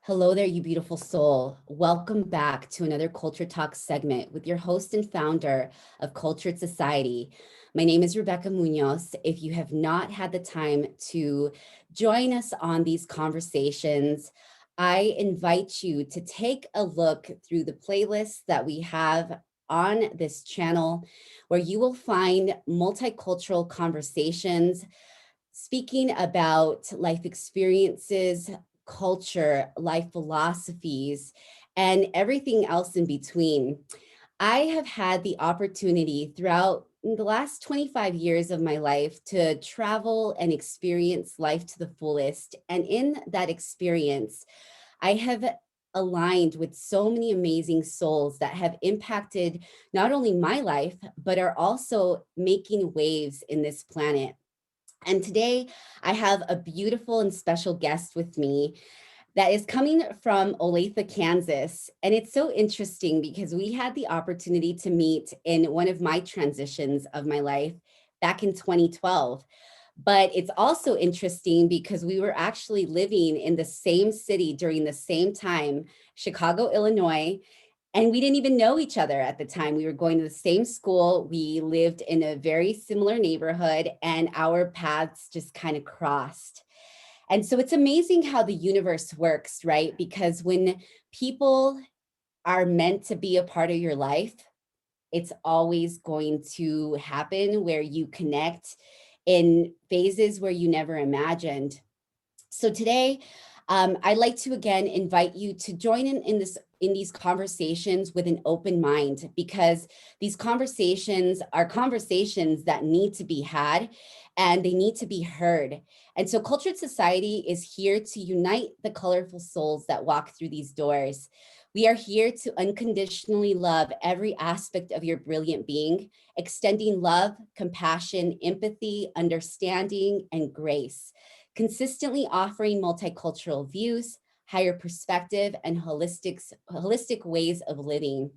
Hello there, you beautiful soul. Welcome back to another Culture Talk segment with your host and founder of Cultured Society. My name is Rebecca Munoz. If you have not had the time to join us on these conversations, I invite you to take a look through the playlists that we have on this channel, where you will find multicultural conversations speaking about life experiences, culture, life philosophies, and everything else in between. I have had the opportunity throughout the last 25 years of my life to travel and experience life to the fullest. And in that experience, I have aligned with so many amazing souls that have impacted not only my life, but are also making waves in this planet. And today I have a beautiful and special guest with me that is coming from Olathe, Kansas. And it's so interesting because we had the opportunity to meet in one of my transitions of my life back in 2012. But it's also interesting because we were actually living in the same city during the same time, Chicago, Illinois. And we didn't even know each other at the time. We were going to the same school. We lived in a very similar neighborhood, and our paths just kind of crossed. And so it's amazing how the universe works, right? Because when people are meant to be a part of your life, it's always going to happen where you connect in phases where you never imagined. So today, I'd like to again invite you to join in these conversations with an open mind, because these conversations are conversations that need to be had and they need to be heard. And so Cultured Society is here to unite the colorful souls that walk through these doors. We are here to unconditionally love every aspect of your brilliant being, extending love, compassion, empathy, understanding, and grace, consistently offering multicultural views, higher perspective, and holistic ways of living.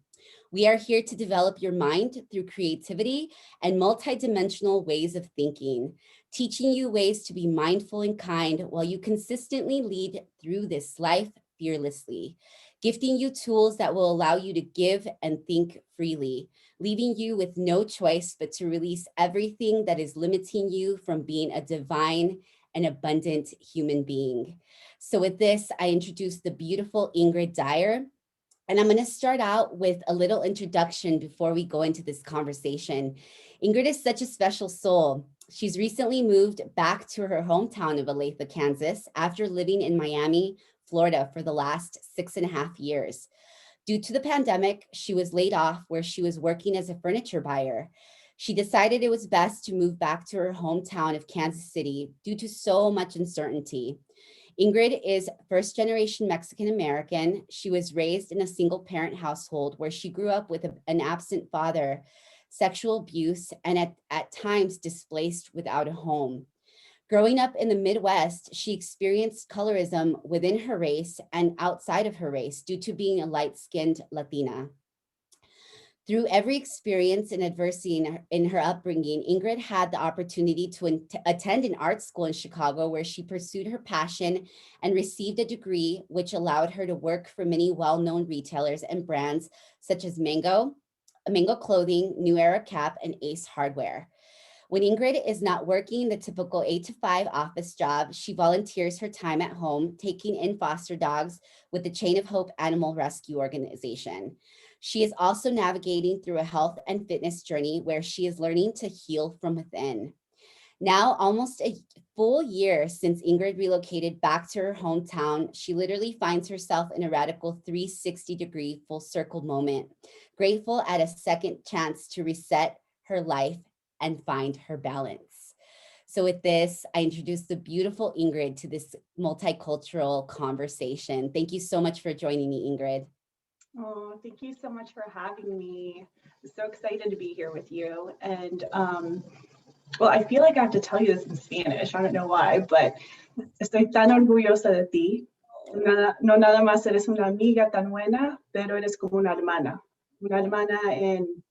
We are here to develop your mind through creativity and multidimensional ways of thinking, teaching you ways to be mindful and kind while you consistently lead through this life fearlessly, gifting you tools that will allow you to give and think freely, leaving you with no choice but to release everything that is limiting you from being a divine and abundant human being. So with this, I introduce the beautiful Ingrid Dyer. And I'm going to start out with a little introduction before we go into this conversation. Ingrid is such a special soul. She's recently moved back to her hometown of Olathe, Kansas, after living in Miami, Florida for the last 6.5 years. Due to the pandemic, she was laid off where she was working as a furniture buyer. She decided it was best to move back to her hometown of Kansas City due to so much uncertainty. Ingrid is first-generation Mexican-American. She was raised in a single-parent household where she grew up with an absent father, sexual abuse, and at times displaced without a home. Growing up in the Midwest, she experienced colorism within her race and outside of her race due to being a light-skinned Latina. Through every experience and adversity in her upbringing, Ingrid had the opportunity to attend an art school in Chicago where she pursued her passion and received a degree which allowed her to work for many well-known retailers and brands such as Mango Clothing, New Era Cap, and Ace Hardware. When Ingrid is not working the typical 8-to-5 office job, she volunteers her time at home, taking in foster dogs with the Chain of Hope Animal Rescue Organization. She is also navigating through a health and fitness journey where she is learning to heal from within. Now, almost a full year since Ingrid relocated back to her hometown, she literally finds herself in a radical 360-degree full circle moment, grateful at a second chance to reset her life and find her balance. So with this, I introduce the beautiful Ingrid to this multicultural conversation. Thank you so much for joining me, Ingrid. Oh, thank you so much for having me. I'm so excited to be here with you. And well, I feel like I have to tell you this in Spanish. I don't know why, but estoy tan orgullosa de ti. No nada más eres una amiga tan buena, pero eres como una hermana. Una hermana en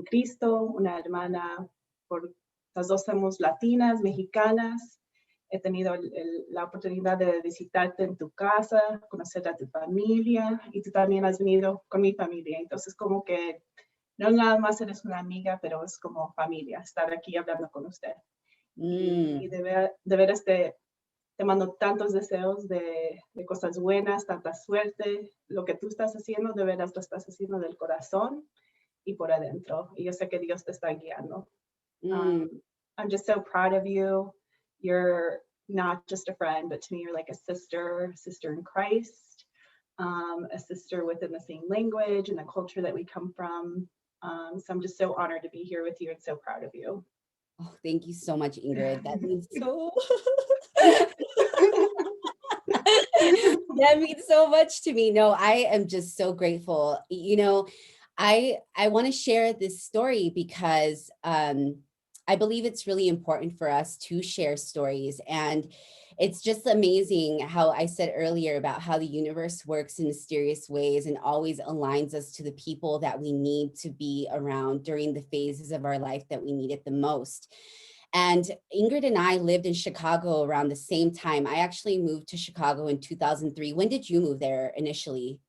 Cristo, una hermana por las dos somos latinas, mexicanas. He tenido la oportunidad de visitarte en tu casa, conocer a tu familia, y tú también has venido con mi familia. Entonces, como que no nada más eres una amiga, pero es como familia, estar aquí hablando con usted. Y de veras te mando tantos deseos de cosas buenas, tanta suerte. Lo que tú estás haciendo, de veras lo estás haciendo del corazón y por adentro. Y yo sé que Dios te está guiando. I'm just so proud of you. You're not just a friend, but to me, you're like a sister in Christ, a sister within the same language and the culture that we come from. So I'm just so honored to be here with you and so proud of you. Oh, thank you so much, Ingrid. That means so that means so much to me. No, I am just so grateful. You know, I want to share this story because I believe it's really important for us to share stories. And it's just amazing how I said earlier about how the universe works in mysterious ways and always aligns us to the people that we need to be around during the phases of our life that we need it the most. And Ingrid and I lived in Chicago around the same time. I actually moved to Chicago in 2003. When did you move there initially?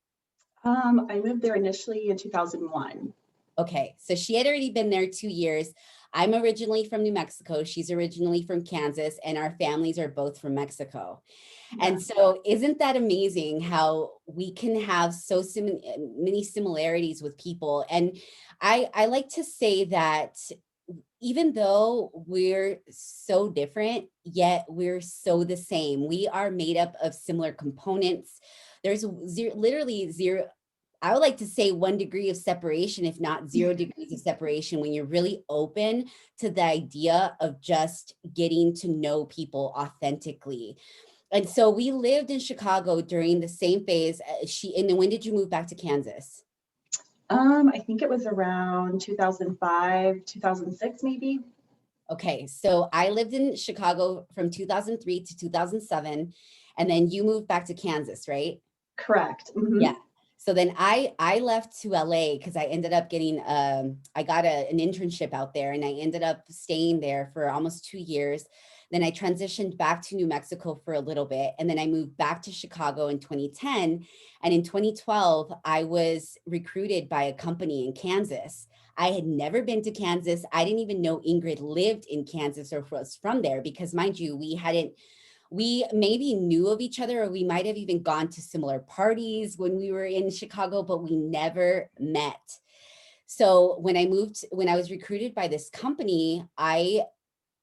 I moved there initially in 2001. Okay, so she had already been there 2 years. I'm originally from New Mexico. She's originally from Kansas, and our families are both from Mexico. Yeah. And so isn't that amazing how we can have so many similarities with people? And I like to say that even though we're so different, yet we're so the same. We are made up of similar components. There's literally zero, I would like to say 1 degree of separation, if not 0 degrees of separation, when you're really open to the idea of just getting to know people authentically. And so we lived in Chicago during the same phase. And then when did you move back to Kansas? I think it was around 2005, 2006, maybe. Okay, so I lived in Chicago from 2003 to 2007, and then you moved back to Kansas, right? Correct. Mm-hmm. Yeah. So then I left to LA because I ended up getting, I got an internship out there, and I ended up staying there for almost 2 years. Then I transitioned back to New Mexico for a little bit, and then I moved back to Chicago in 2010. And in 2012, I was recruited by a company in Kansas. I had never been to Kansas. I didn't even know Ingrid lived in Kansas or was from there because, mind you, we maybe knew of each other, or we might have even gone to similar parties when we were in Chicago, but we never met. So when I was recruited by this company, I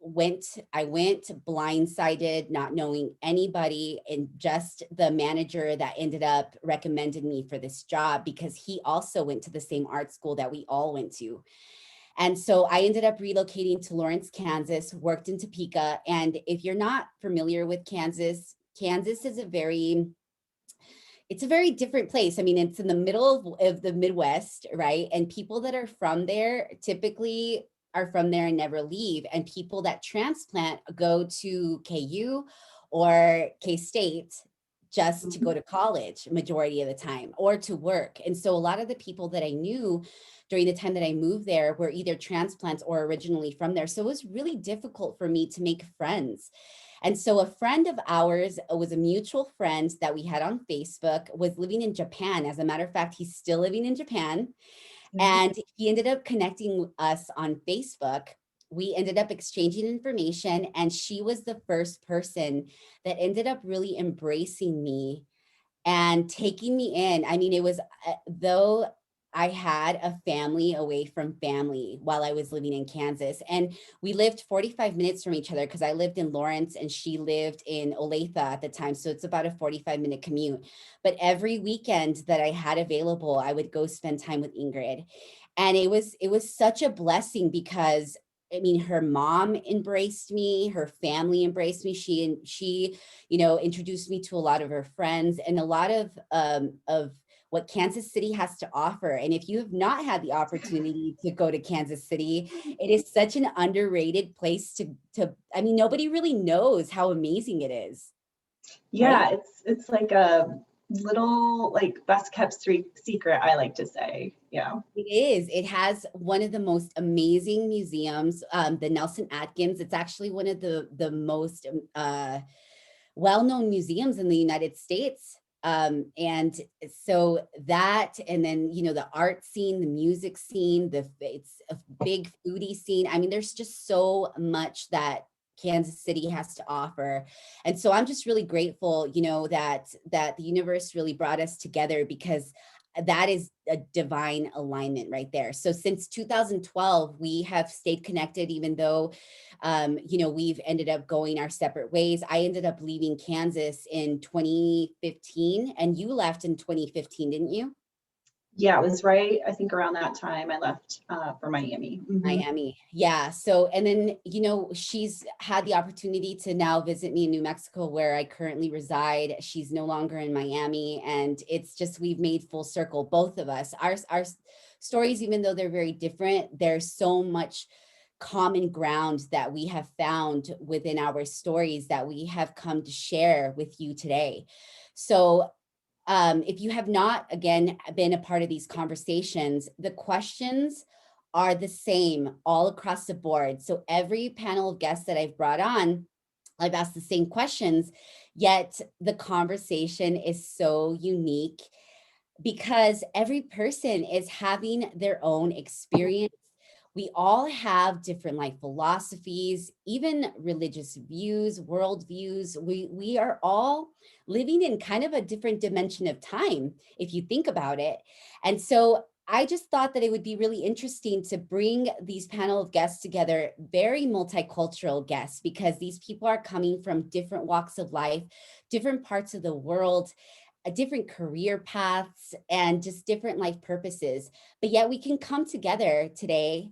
went blindsided, not knowing anybody, and just the manager that ended up recommended me for this job because he also went to the same art school that we all went to. And so I ended up relocating to Lawrence, Kansas, worked in Topeka. And if you're not familiar with Kansas, Kansas is it's a very different place. I mean, it's in the middle of the Midwest, right? And people that are from there typically are from there and never leave. And people that transplant go to KU or K-State just to go to college majority of the time, or to work. And so a lot of the people that I knew during the time that I moved there were either transplants or originally from there. So it was really difficult for me to make friends. And so a friend of ours was a mutual friend that we had on Facebook, was living in Japan. As a matter of fact, he's still living in Japan. And he ended up connecting us on Facebook. We ended up exchanging information, and she was the first person that ended up really embracing me and taking me in. I mean, it was, though I had a family away from family while I was living in Kansas, and we lived 45 minutes from each other because I lived in Lawrence and she lived in Olathe at the time. So it's about a 45-minute commute. But every weekend that I had available, I would go spend time with Ingrid. And it was such a blessing because I mean, her mom embraced me, her family embraced me. She, introduced me to a lot of her friends and a lot of what Kansas City has to offer. And if you have not had the opportunity to go to Kansas City, it is such an underrated place I mean, nobody really knows how amazing it is. Yeah, right? It's like a little like best kept secret, I like to say. Yeah. It is. It has one of the most amazing museums, the Nelson Atkins. It's actually one of the most well-known museums in the United States. And so that, and then, you know, the art scene, the music scene, it's a big foodie scene. I mean, there's just so much that Kansas City has to offer. And so I'm just really grateful, you know, that the universe really brought us together, because that is a divine alignment right there. So since 2012, we have stayed connected, even though you know, we've ended up going our separate ways. I ended up leaving Kansas in 2015, and you left in 2015, didn't you? Yeah, it was right, I think around that time I left for Miami. Miami. Yeah. So, and then, you know, she's had the opportunity to now visit me in New Mexico, where I currently reside. She's no longer in Miami. And it's just, we've made full circle, both of us. Our stories, even though they're very different, there's so much common ground that we have found within our stories that we have come to share with you today. So if you have not, again, been a part of these conversations, the questions are the same all across the board. So every panel of guests that I've brought on, I've asked the same questions, yet the conversation is so unique because every person is having their own experience. We all have different life philosophies, even religious views, worldviews. We are all living in kind of a different dimension of time, if you think about it. And so I just thought that it would be really interesting to bring these panel of guests together, very multicultural guests, because these people are coming from different walks of life, different parts of the world, different career paths, and just different life purposes. But yet we can come together today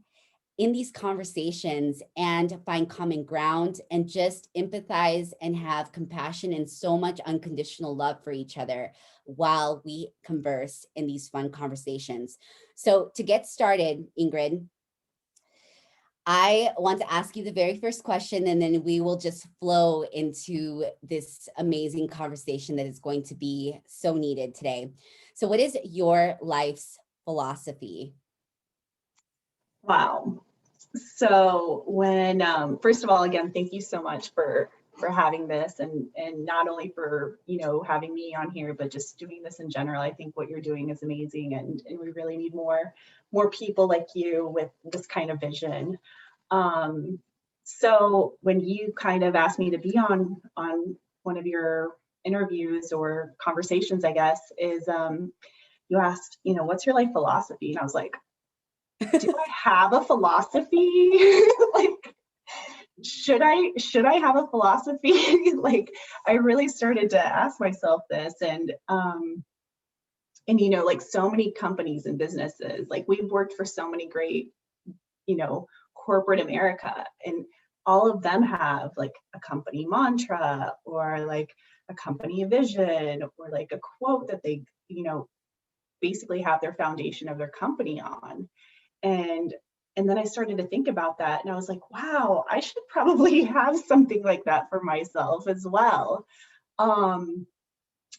in these conversations and find common ground and just empathize and have compassion and so much unconditional love for each other while we converse in these fun conversations. So to get started, Ingrid, I want to ask you the very first question, and then we will just flow into this amazing conversation that is going to be so needed today. So what is your life's philosophy? Wow. So when first of all, again, thank you so much for having this, and not only for, you know, having me on here, but just doing this in general. I think what you're doing is amazing, and we really need more people like you with this kind of vision. So when you kind of asked me to be on one of your interviews or conversations, I guess, is you asked, you know, what's your life philosophy? And I was like, do I have a philosophy? Like, should I have a philosophy? Like, I really started to ask myself this, and you know, like so many companies and businesses, like we've worked for so many great, you know, corporate America, and all of them have like a company mantra or like a company vision or like a quote that they, you know, basically have their foundation of their company on. And and then I started to think about that, and I was like, wow, I should probably have something like that for myself as well. Um,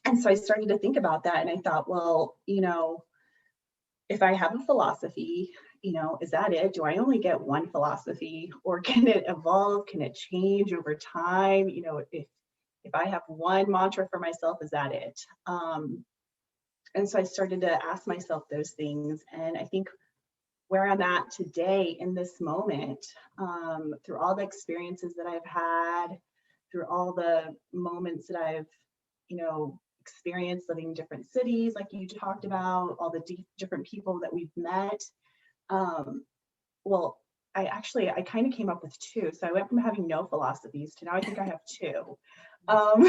and so I started to think about that, and I thought, well, you know, if I have a philosophy, you know, is that it? Do I only get one philosophy, or can it evolve? Can it change over time? You know, if I have one mantra for myself, is that it? And so I started to ask myself those things, and I think where I'm at today in this moment, through all the experiences that I've had, through all the moments that I've, you know, experienced living in different cities, like you talked about, all the different people that we've met. Um, well, I kind of came up with two. So I went from having no philosophies to now I think I have two. Um,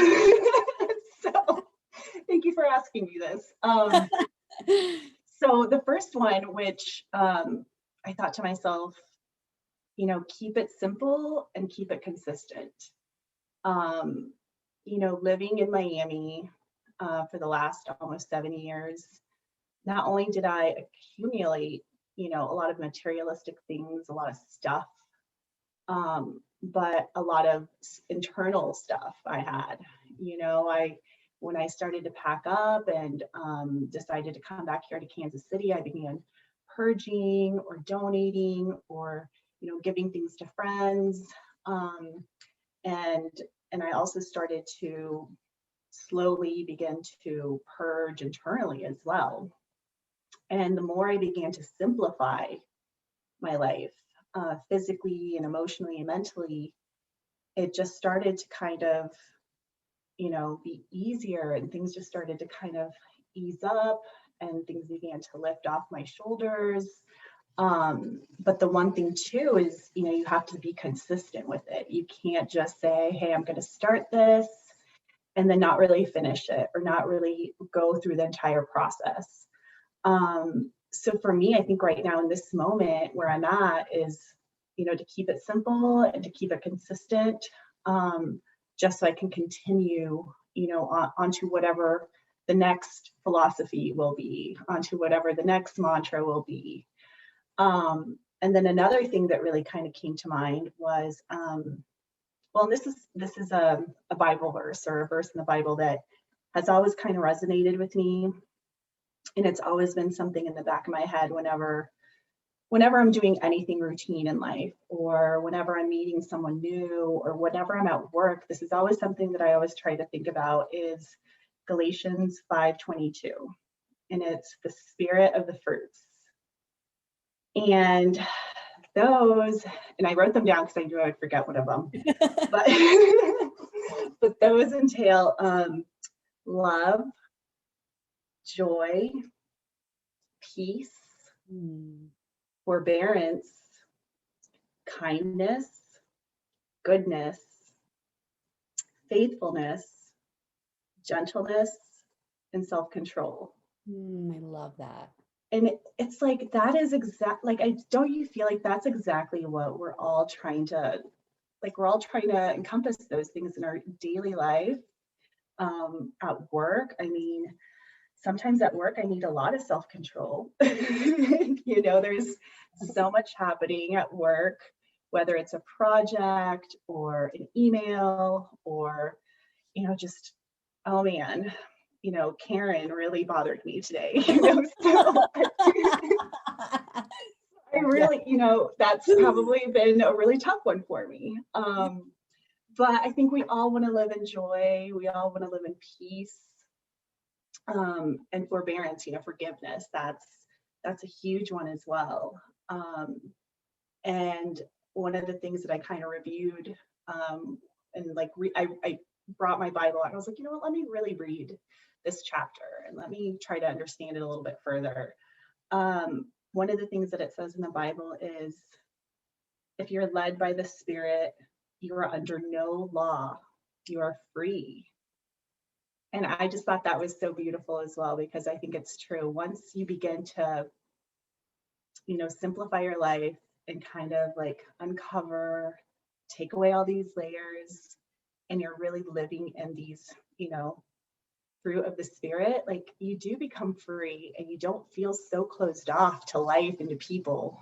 so thank you for asking me this. So the first one, which I thought to myself, you know, keep it simple and keep it consistent. Um, you know, living in Miami for the last almost 7 years, not only did I accumulate, you know, a lot of materialistic things, a lot of stuff, but a lot of internal stuff I had. You know, I when I started to pack up and decided to come back here to Kansas City, I began purging or donating or, giving things to friends. And I also started to slowly begin to purge internally as well. And the more I began to simplify my life, physically and emotionally and mentally, it just started to kind of, be easier, and things just started to kind of ease up, and things began to lift off my shoulders. But the one thing too is, you have to be consistent with it. You can't just say, hey, I'm going to start this and then not really finish it or not really go through the entire process. So for me, I think right now in this moment where I'm at is, to keep it simple and to keep it consistent, just so I can continue, onto whatever the next philosophy will be, onto whatever the next mantra will be. And then another thing that really kind of came to mind was, well, this is a Bible verse, or a verse in the Bible that has always kind of resonated with me. And it's always been something in the back of my head whenever I'm doing anything routine in life, or whenever I'm meeting someone new, or whenever I'm at work. This is always something that I always try to think about, is Galatians 5:22. And it's the spirit of the fruits. And those, and I wrote them down because I knew I would forget one of them, but but those entail love, joy, peace, forbearance, kindness, goodness, faithfulness, gentleness, and self-control. I love that. And it's like, that is don't you feel like that's exactly what we're all trying to encompass those things in our daily life, at work. I mean, sometimes at work, I need a lot of self-control. There's so much happening at work, whether it's a project or an email or, just, oh man, Karen really bothered me today, so I really, that's probably been a really tough one for me. But I think we all want to live in joy. We all want to live in peace, and forbearance, forgiveness. That's a huge one as well. And one of the things that I kind of reviewed, and I brought my Bible out. I was like, let me really read this chapter and let me try to understand it a little bit further. One of the things that it says in the Bible is, if you're led by the Spirit, you are under no law. You are free. And I just thought that was so beautiful as well, because I think it's true. Once you begin to, simplify your life and kind of like uncover, take away all these layers, and you're really living in these, fruit of the Spirit, like, you do become free and you don't feel so closed off to life and to people.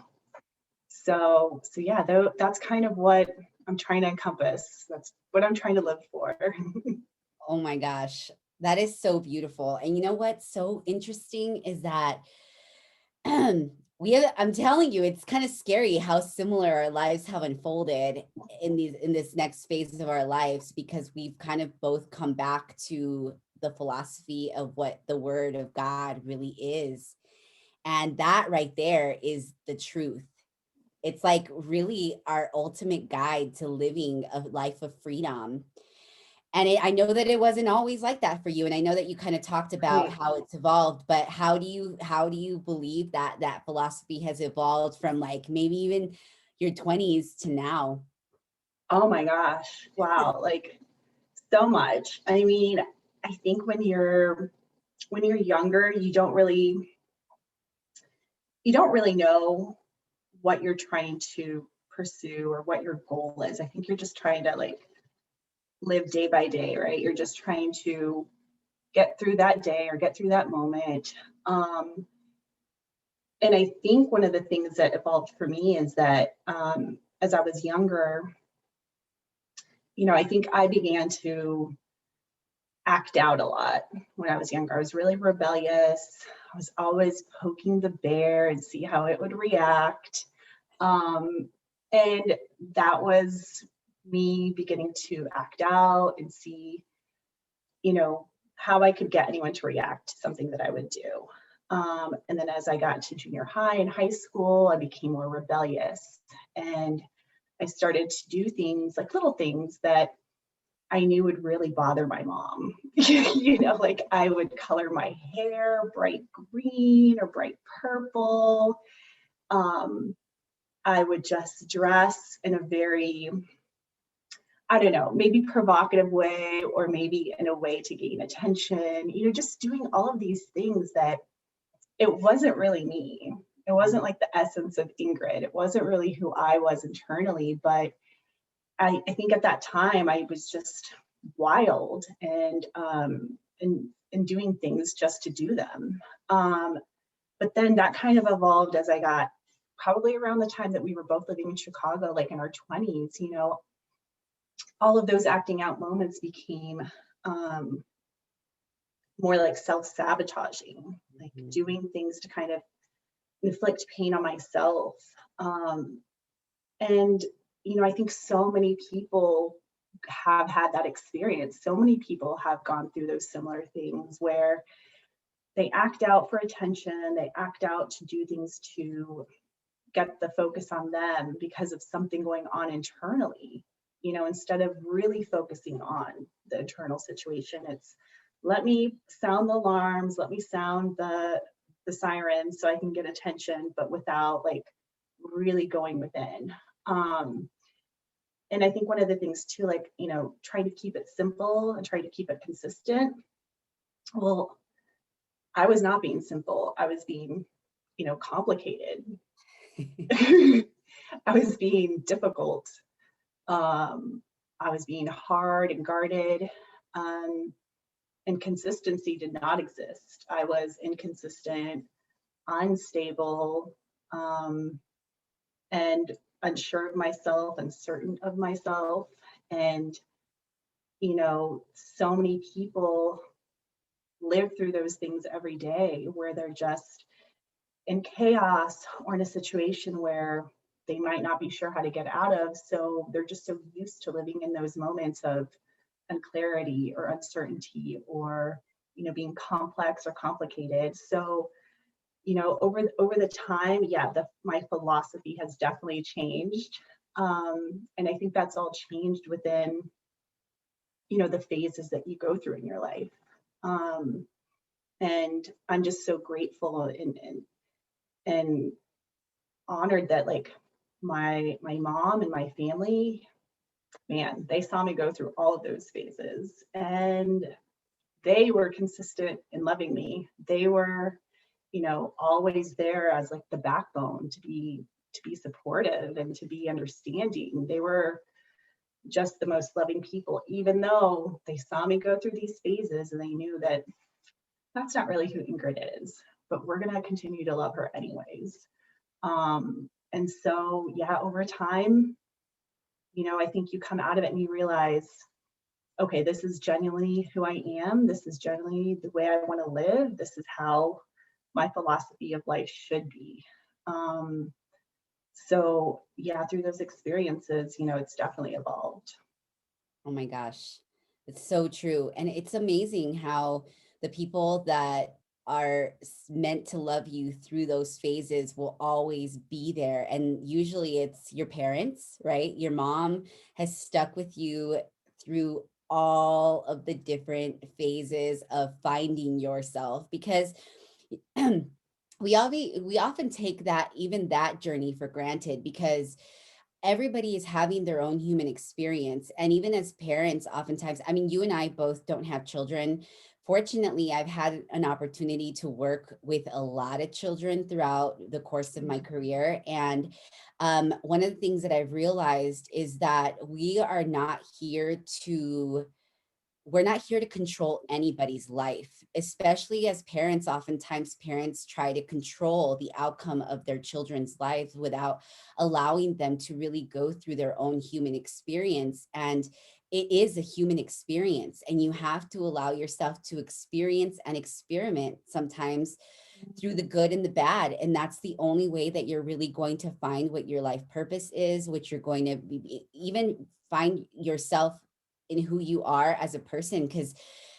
So yeah, that's kind of what I'm trying to encompass. That's what I'm trying to live for. Oh my gosh, that is so beautiful. And you know what's so interesting is that I'm telling you, it's kind of scary how similar our lives have unfolded in this next phase of our lives, because we've kind of both come back to the philosophy of what the Word of God really is. And that right there is the truth. It's like really our ultimate guide to living a life of freedom. And I know that it wasn't always like that for you. And I know that you kind of talked about how it's evolved, but how do you believe that philosophy has evolved from like maybe even your 20s to now? Oh my gosh. Wow. Like, so much. I mean, I think when you're younger, you don't really know what you're trying to pursue or what your goal is. I think you're just trying to like live day by day, right? You're just trying to get through that day or get through that moment. And I think one of the things that evolved for me is that, as I was younger, I think I began to act out a lot when I was younger. I was really rebellious. I was always poking the bear and see how it would react. Um, and that was me beginning to act out and see, you know, how I could get anyone to react to something that I would do. And then as I got to junior high and high school, I became more rebellious. And I started to do things like little things that I knew would really bother my mom. You know, like I would color my hair bright green or bright purple. Um, I would just dress in a very, I don't know, maybe provocative way, or maybe in a way to gain attention, you know, just doing all of these things that it wasn't really me. It wasn't like the essence of Ingrid. It wasn't really who I was internally, but I think at that time I was just wild and doing things just to do them. But then that kind of evolved as I got probably around the time that we were both living in Chicago, like in our 20s, you know, all of those acting out moments became more like self-sabotaging, like doing things to kind of inflict pain on myself. And, you know, I think so many people have had that experience. So many people have gone through those similar things where they act out for attention, they act out to do things to get the focus on them because of something going on internally, you know, instead of really focusing on the internal situation. It's let me sound the alarms, let me sound the sirens so I can get attention, but without like really going within. And I think one of the things too, like, you know, trying to keep it simple and trying to keep it consistent. Well, I was not being simple. I was being, you know, complicated. I was being difficult. I was being hard and guarded. And consistency did not exist. I was inconsistent, unstable, and unsure of myself, uncertain of myself. And, you know, so many people live through those things every day where they're just in chaos or in a situation where they might not be sure how to get out of. So they're just so used to living in those moments of unclarity or uncertainty or, you know, being complex or complicated. So, you know, over the time, yeah, my philosophy has definitely changed. And I think that's all changed within, you know, the phases that you go through in your life. And I'm just so grateful and honored that like my mom and my family, man, they saw me go through all of those phases, and they were consistent in loving me. They were, you know, always there as like the backbone to be supportive and to be understanding. They were just the most loving people, even though they saw me go through these phases and they knew that that's not really who Ingrid is, but we're going to continue to love her anyways. And so, yeah, over time, you know, I think you come out of it and you realize, okay, this is genuinely who I am. This is genuinely the way I want to live. This is how my philosophy of life should be. So yeah, through those experiences, you know, it's definitely evolved. Oh my gosh, it's so true. And it's amazing how the people that are meant to love you through those phases will always be there. And usually it's your parents, right? Your mom has stuck with you through all of the different phases of finding yourself, because we often take that journey for granted, because everybody is having their own human experience. And even as parents, oftentimes, I mean, you and I both don't have children. Fortunately, I've had an opportunity to work with a lot of children throughout the course of my career. And one of the things that I've realized is that we're not here to control anybody's life, especially as parents. Oftentimes, parents try to control the outcome of their children's lives without allowing them to really go through their own human experience. And it is a human experience, and you have to allow yourself to experience and experiment sometimes through the good and the bad. And that's the only way that you're really going to find what your life purpose is, what you're going to be, even find yourself in who you are as a person. Because,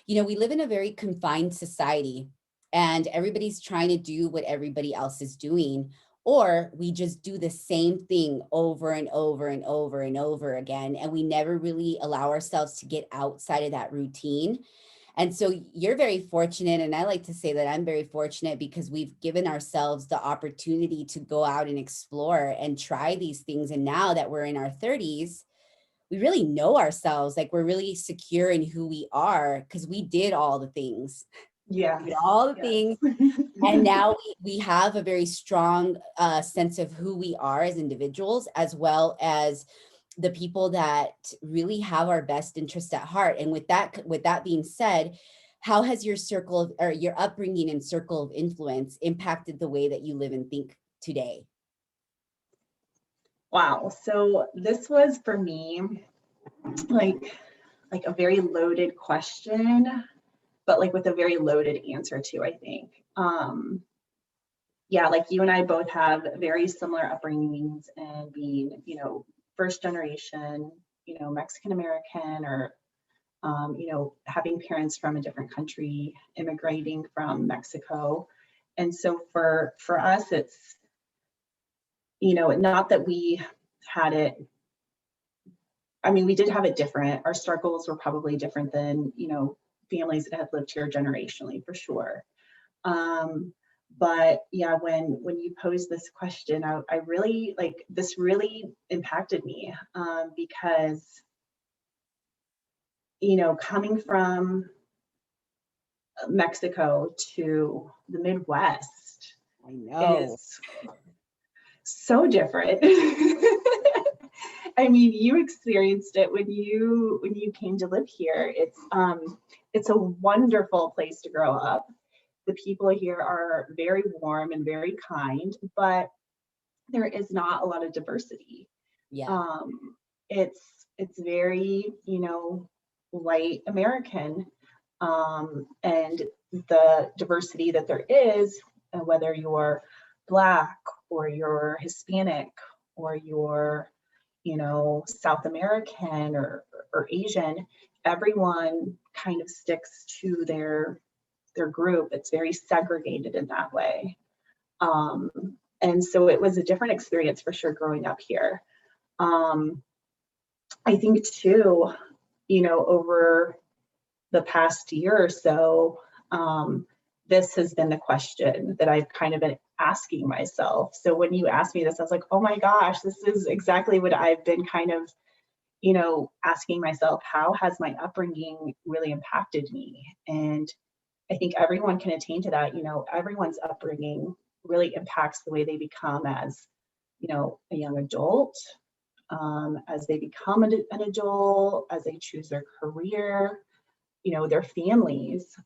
you know, we live in a very confined society, and everybody's trying to do what everybody else is doing, or we just do the same thing over and over and over and over again, and we never really allow ourselves to get outside of that routine. And so you're very fortunate, and I like to say that I'm very fortunate because we've given ourselves the opportunity to go out and explore and try these things. And now that we're in our 30s, we really know ourselves, like we're really secure in who we are because we did all the things. Yeah. We did all the things. And now we have a very strong sense of who we are as individuals, as well as the people that really have our best interest at heart. And with that being said, how has your circle of, or your upbringing and circle of influence impacted the way that you live and think today? Wow. So this was for me like a very loaded question, but like with a very loaded answer too, I think. Yeah, like you and I both have very similar upbringings, and being, you know, first generation, you know, Mexican American, or you know, having parents from a different country, immigrating from Mexico. And so for us, it's, you know, not that we had it, I mean, we did have it different. Our struggles were probably different than, you know, families that had lived here generationally, for sure. But yeah, when you posed this question, I really, like, this really impacted me, because, you know, coming from Mexico to the Midwest I know. is so different. I mean, you experienced it when you came to live here. It's a wonderful place to grow up. The people here are very warm and very kind, but there is not a lot of diversity. Yeah. Um, it's very, you know, white American, and the diversity that there is, whether you're Black or you're Hispanic or you're, you know, South American or Asian, everyone kind of sticks to their group. It's very segregated in that way. Um, and so it was a different experience for sure growing up here. Um, I think too, you know, over the past year or so, this has been the question that I've kind of been asking myself. So when you asked me this, I was like, oh my gosh, this is exactly what I've been kind of, you know, asking myself. How has my upbringing really impacted me? And I think everyone can attain to that. You know, everyone's upbringing really impacts the way they become as, you know, a young adult, as they become an adult, as they choose their career, you know, their families,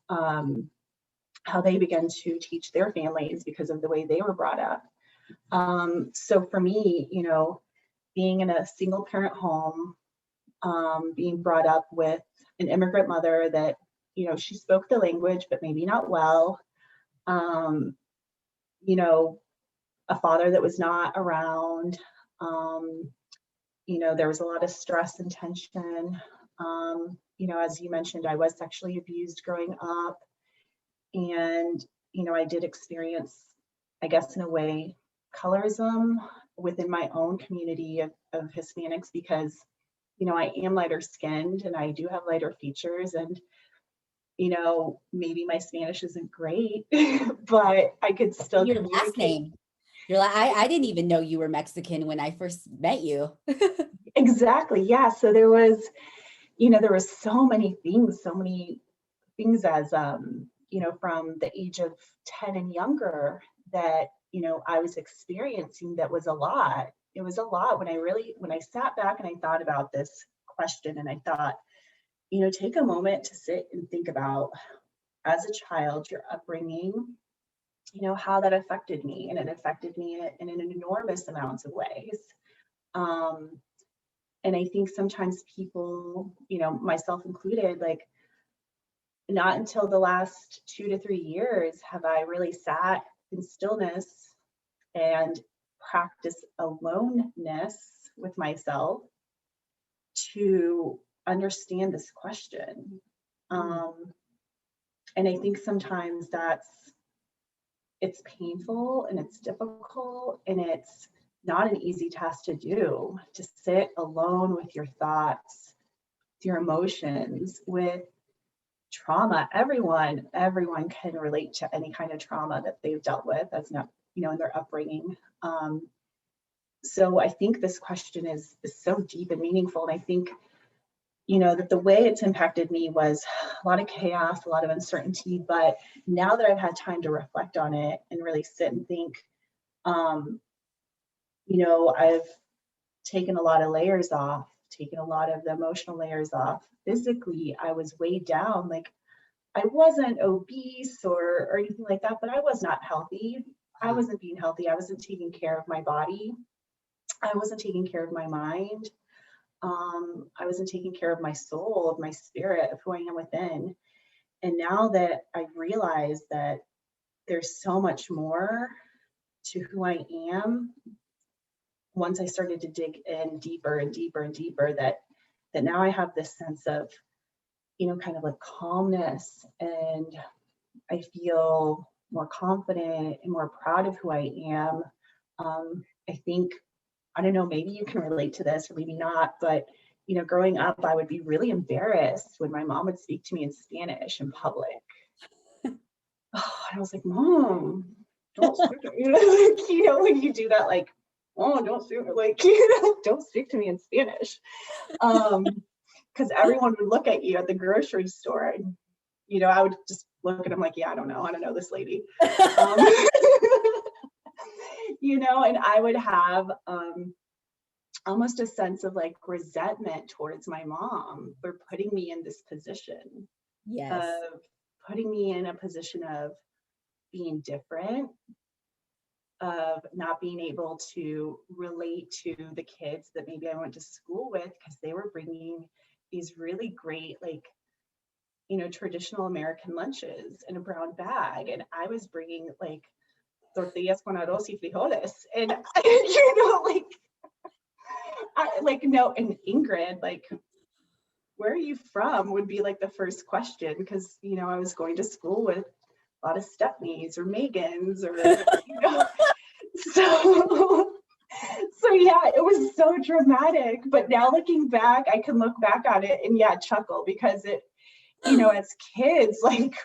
how they begin to teach their families because of the way they were brought up. So for me, you know, being in a single parent home, being brought up with an immigrant mother that, you know, she spoke the language, but maybe not well. You know, a father that was not around. You know, there was a lot of stress and tension. You know, as you mentioned, I was sexually abused growing up. And, you know, I did experience, I guess, in a way, colorism within my own community of Hispanics, because, you know, I am lighter skinned and I do have lighter features. And, you know, maybe my Spanish isn't great, but I could still Your last communicate. name. You're like, I didn't even know you were Mexican when I first met you. Exactly. Yeah. So there was, you know, there was so many things as, you know, from the age of 10 and younger that, you know, I was experiencing. That was a lot. It was a lot when I sat back and I thought about this question, and I thought, you know, take a moment to sit and think about, as a child, your upbringing, you know, how that affected me. And it affected me in an enormous amounts of ways. Um, And I think sometimes people, you know, myself included, like not until the last 2 to 3 years have I really sat in stillness and practiced aloneness with myself to understand this question. And I think sometimes it's painful and it's difficult and it's not an easy task to do, to sit alone with your thoughts, with your emotions, with trauma. Everyone can relate to any kind of trauma that they've dealt with as not, you know, in their upbringing. So I think this question is so deep and meaningful. And I think, you know, that the way it's impacted me was a lot of chaos, a lot of uncertainty. But now that I've had time to reflect on it and really sit and think, you know, I've taken a lot of layers off, taken a lot of the emotional layers off. Physically, I was weighed down. Like, I wasn't obese or anything like that, but I was not healthy. I wasn't being healthy. I wasn't taking care of my body. I wasn't taking care of my mind. I wasn't taking care of my soul, of my spirit, of who I am within. And now that I realize that there's so much more to who I am, once I started to dig in deeper and deeper and deeper, that now I have this sense of, you know, kind of like calmness, and I feel more confident and more proud of who I am. I think, I don't know, maybe you can relate to this or maybe not, but, you know, growing up, I would be really embarrassed when my mom would speak to me in Spanish in public. Oh, I was like, Mom, don't speak to me. Like, you know, when you do that, like, oh, don't speak, like, you know, don't speak to me in Spanish. Because everyone would look at you at the grocery store, and, you know, I would just look at them like, yeah, I don't know this lady. You know, and I would have almost a sense of like resentment towards my mom for putting me in this position. Yes. Of putting me in a position of being different, of not being able to relate to the kids that maybe I went to school with, because they were bringing these really great, like, you know, traditional American lunches in a brown bag, and I was bringing like tortillas con arroz y frijoles, and you know, like no, and Ingrid, like, where are you from would be like the first question, because, you know, I was going to school with a lot of Stepneys or Megans or, you know, so yeah, it was so dramatic. But now looking back, I can look back on it and yeah, chuckle, because it, you know, as kids, like,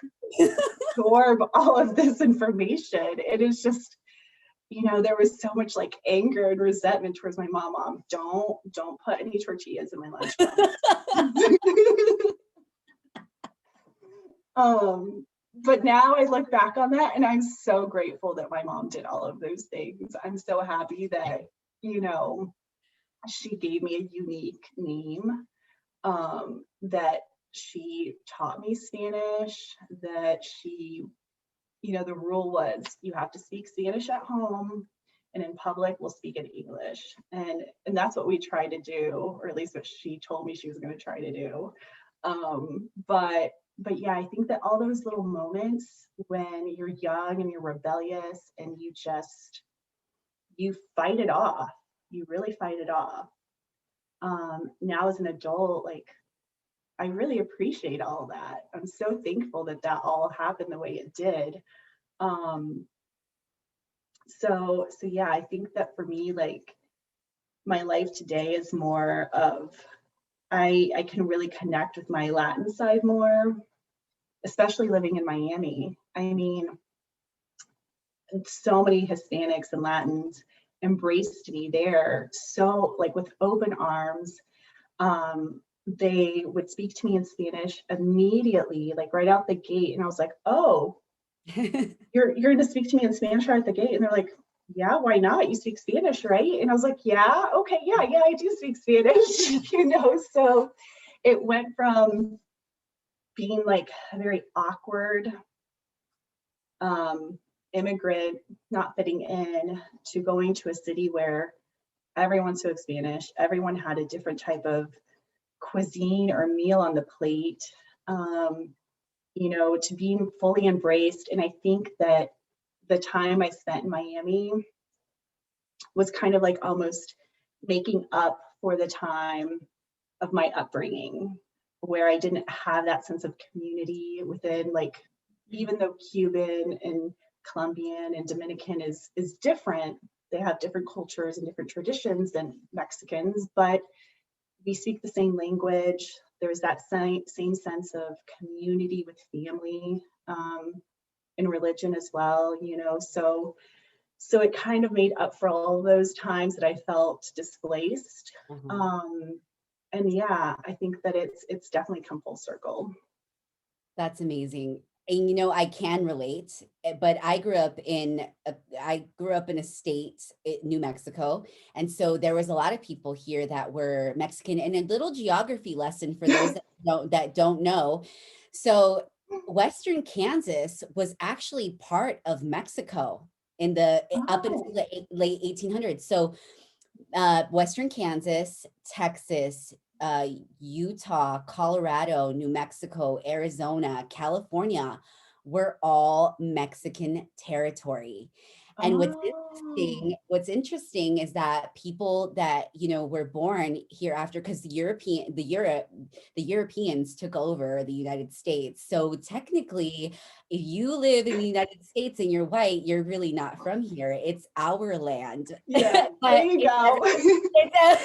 absorb all of this information. It is just, you know, there was so much like anger and resentment towards my mom. Don't put any tortillas in my lunchbox. But now I look back on that and I'm so grateful that my mom did all of those things. I'm so happy that, you know, she gave me a unique name, that she taught me Spanish, that she, you know, the rule was you have to speak Spanish at home, and in public we'll speak in English. And that's what we tried to do, or at least what she told me she was going to try to do. But yeah, I think that all those little moments when you're young and you're rebellious and you fight it off, you really fight it off. Now as an adult, like, I really appreciate all that. I'm so thankful that all happened the way it did. So yeah, I think that for me, like, my life today is more of, I can really connect with my Latin side more, especially living in Miami. I mean, so many Hispanics and Latins embraced me there, so like with open arms. They would speak to me in Spanish immediately, like right out the gate. And I was like, oh, you're going to speak to me in Spanish right at the gate? And they're like, yeah, why not? You speak Spanish, right? And I was like, yeah, okay, yeah, I do speak Spanish, you know? So it went from being like a very awkward immigrant, not fitting in, to going to a city where everyone spoke Spanish. Everyone had a different type of cuisine or meal on the plate, you know, to be fully embraced. And I think that the time I spent in Miami was kind of like almost making up for the time of my upbringing, where I didn't have that sense of community within, like, even though Cuban and Colombian and Dominican is different, they have different cultures and different traditions than Mexicans, but we speak the same language. There's that same sense of community with family, and religion as well, you know. So it kind of made up for all those times that I felt displaced. And yeah, I think that it's definitely come full circle. That's amazing. And you know, I can relate, but I grew up in a state, New Mexico, and so there was a lot of people here that were Mexican. And a little geography lesson for those that don't know. So Western Kansas was actually part of Mexico in the up until Oh, the late 1800s. So Western Kansas, Texas, Utah, Colorado, New Mexico, Arizona, California were all Mexican territory. And oh, what's interesting is that people that, you know, were born here after, because the Europeans took over the United States. So technically, if you live in the United States and you're white, you're really not from here. It's our land. yeah, there But you go. it's,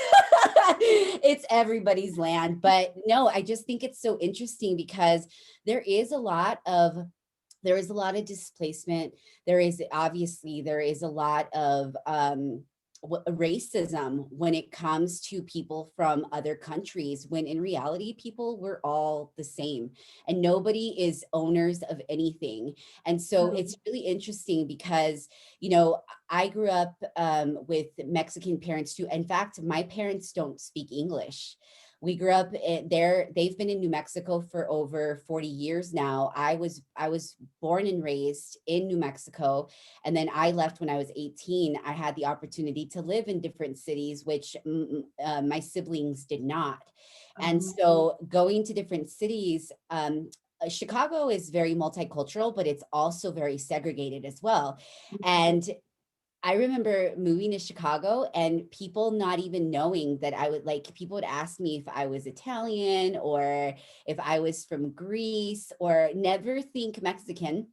it's everybody's land. But no, I just think it's so interesting because there is a lot of displacement. There is a lot of racism when it comes to people from other countries, when in reality people we're all the same and nobody is owners of anything. And so No. it's really interesting because, you know, I grew up with Mexican parents too. In fact, my parents don't speak English. We grew up there. They've been in New Mexico for over 40 years now. I was born and raised in New Mexico, and then I left when I was 18. I had the opportunity to live in different cities, which my siblings did not. And Um, so going to different cities, Chicago is very multicultural, but it's also very segregated as well. And I remember moving to Chicago and people not even knowing that people would ask me if I was Italian or if I was from Greece or never think Mexican.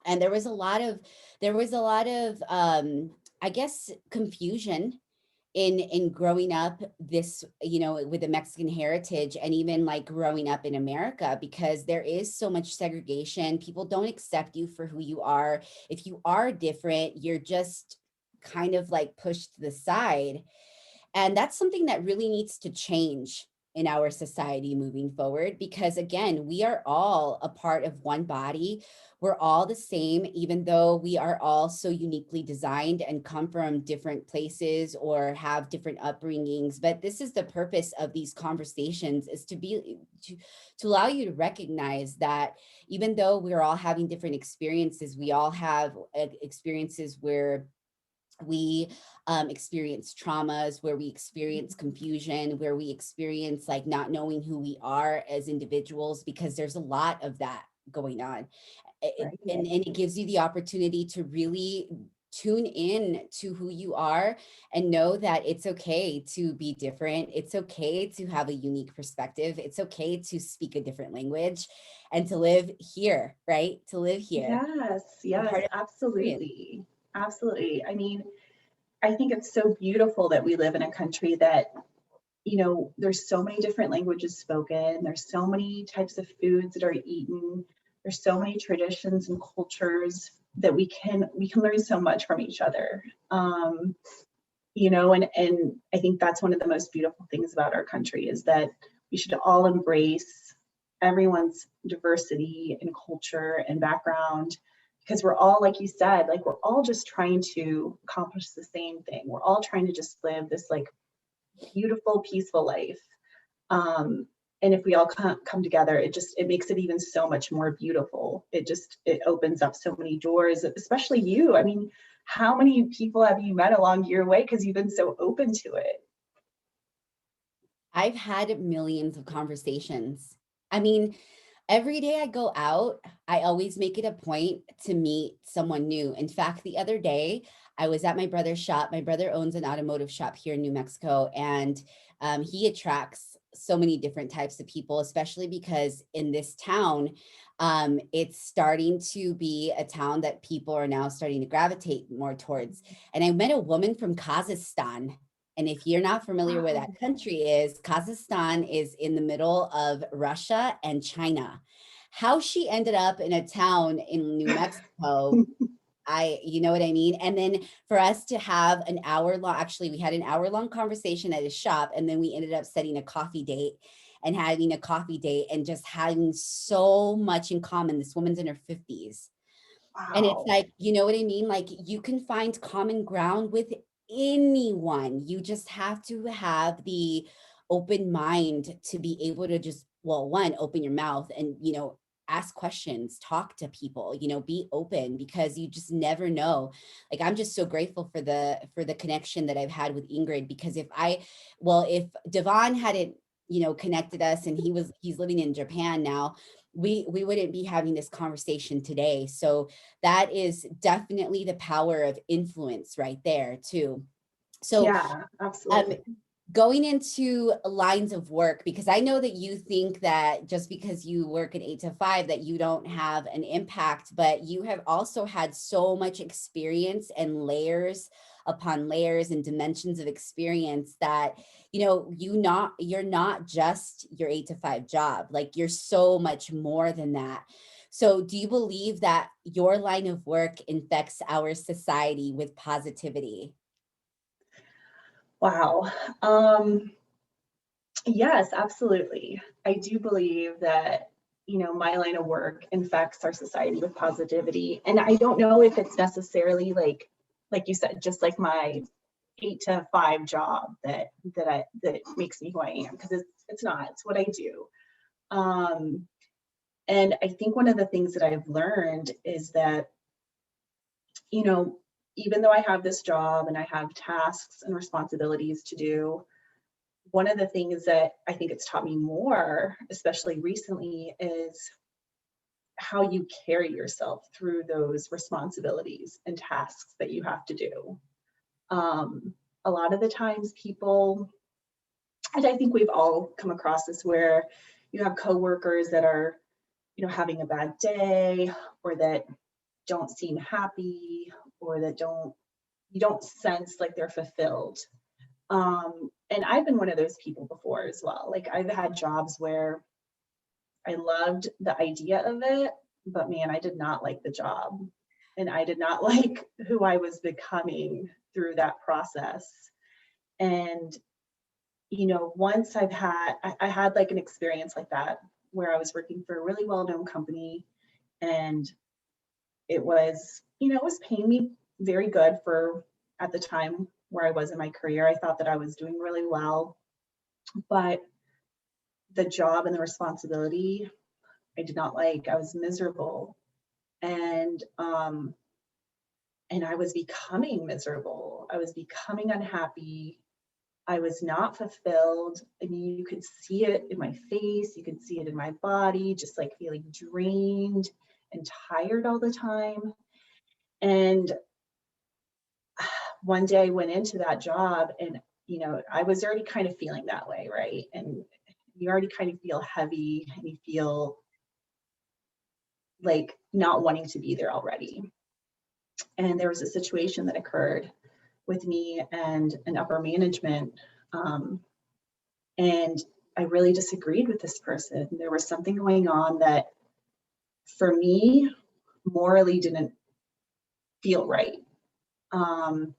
And there was a lot of I guess confusion in growing up this, you know, with the Mexican heritage and even like growing up in America, because there is so much segregation. People don't accept you for who you are. If you are different, you're just kind of like pushed to the side. And that's something that really needs to change in our society moving forward, because again, we are all a part of one body. We're all the same, even though we are all so uniquely designed and come from different places or have different upbringings. But this is the purpose of these conversations, is to allow you to recognize that even though we're all having different experiences, we all have experiences where we experience traumas, where we experience confusion, where we experience like not knowing who we are as individuals, because there's a lot of that going on. right. And it gives you the opportunity to really tune in to who you are and know that it's okay to be different. It's okay to have a unique perspective. It's okay to speak a different language and to live here, right? To live here. Yes, A yes, part of the experience. absolutely. Absolutely. I mean, I think it's so beautiful that we live in a country that, you know, there's so many different languages spoken, there's so many types of foods that are eaten, there's so many traditions and cultures that we can learn so much from each other. You know, and I think that's one of the most beautiful things about our country, is that we should all embrace everyone's diversity and culture and background, because we're all, like you said, like we're all just trying to accomplish the same thing. We're all trying to just live this like beautiful, peaceful life. And if we all come together, it makes it even so much more beautiful. It opens up so many doors, especially you. I mean, how many people have you met along your way because you've been so open to it? I've had millions of conversations. I mean, every day I go out, I always make it a point to meet someone new. In fact, the other day, I was at my brother's shop. My brother owns an automotive shop here in New Mexico, and he attracts so many different types of people, especially because in this town, it's starting to be a town that people are now starting to gravitate more towards. And I met a woman from Kazakhstan. And if you're not familiar where that country is, Kazakhstan is in the middle of Russia and China. How she ended up in a town in New Mexico, you know what I mean? And then for us to have an hour long, actually, we had an hour long conversation at his shop, and then we ended up setting a coffee date and having a coffee date and just having so much in common. This woman's in her 50s. And it's Wow. like, you know what I mean? Like you can find common ground with anyone. You just have to have the open mind to be able to just, well, one, open your mouth and, ask questions, talk to people, be open, because you just never know. Like I'm just so grateful for the connection that I've had with Ingrid, because if Devon hadn't, connected us, and he's living in Japan now, we wouldn't be having this conversation today. So that is definitely the power of influence right there too. So Yeah, um, absolutely. going into lines of work, because I know that you think that just because you work at 8 to 5 that you don't have an impact, but you have also had so much experience and layers upon layers and dimensions of experience that, you're not just your 8 to 5 job. Like you're so much more than that. So do you believe that your line of work infects our society with positivity? Wow. Yes, absolutely. I do believe that, my line of work infects our society with positivity. And I don't know if it's necessarily like you said, just like my 8 to 5 job that makes me who I am, because it's not, it's what I do. Um, and I think one of the things that I've learned is that, you know, even though I have this job and I have tasks and responsibilities to do, one of the things that I think it's taught me more, especially recently, is how you carry yourself through those responsibilities and tasks that you have to do. A lot of the times people, and I think we've all come across this, where you have coworkers that are, having a bad day, or that don't seem happy, or that you don't sense like they're fulfilled. And I've been one of those people before as well. Like I've had jobs where I loved the idea of it, but man, I did not like the job. And I did not like who I was becoming through that process. And, once I had like an experience like that, where I was working for a really well-known company, and it was paying me very good for, at the time where I was in my career. I thought that I was doing really well, but the job and the responsibility I did not like. I was miserable, and I was becoming miserable. I was becoming unhappy. I was not fulfilled. I mean, you could see it in my face, you could see it in my body, just like feeling drained and tired all the time. And one day I went into that job, and I was already kind of feeling that way, right? And you already kind of feel heavy, and you feel like not wanting to be there already. And there was a situation that occurred with me and an upper management, um, and I really disagreed with this person. There was something going on that, for me, morally didn't feel right. Um,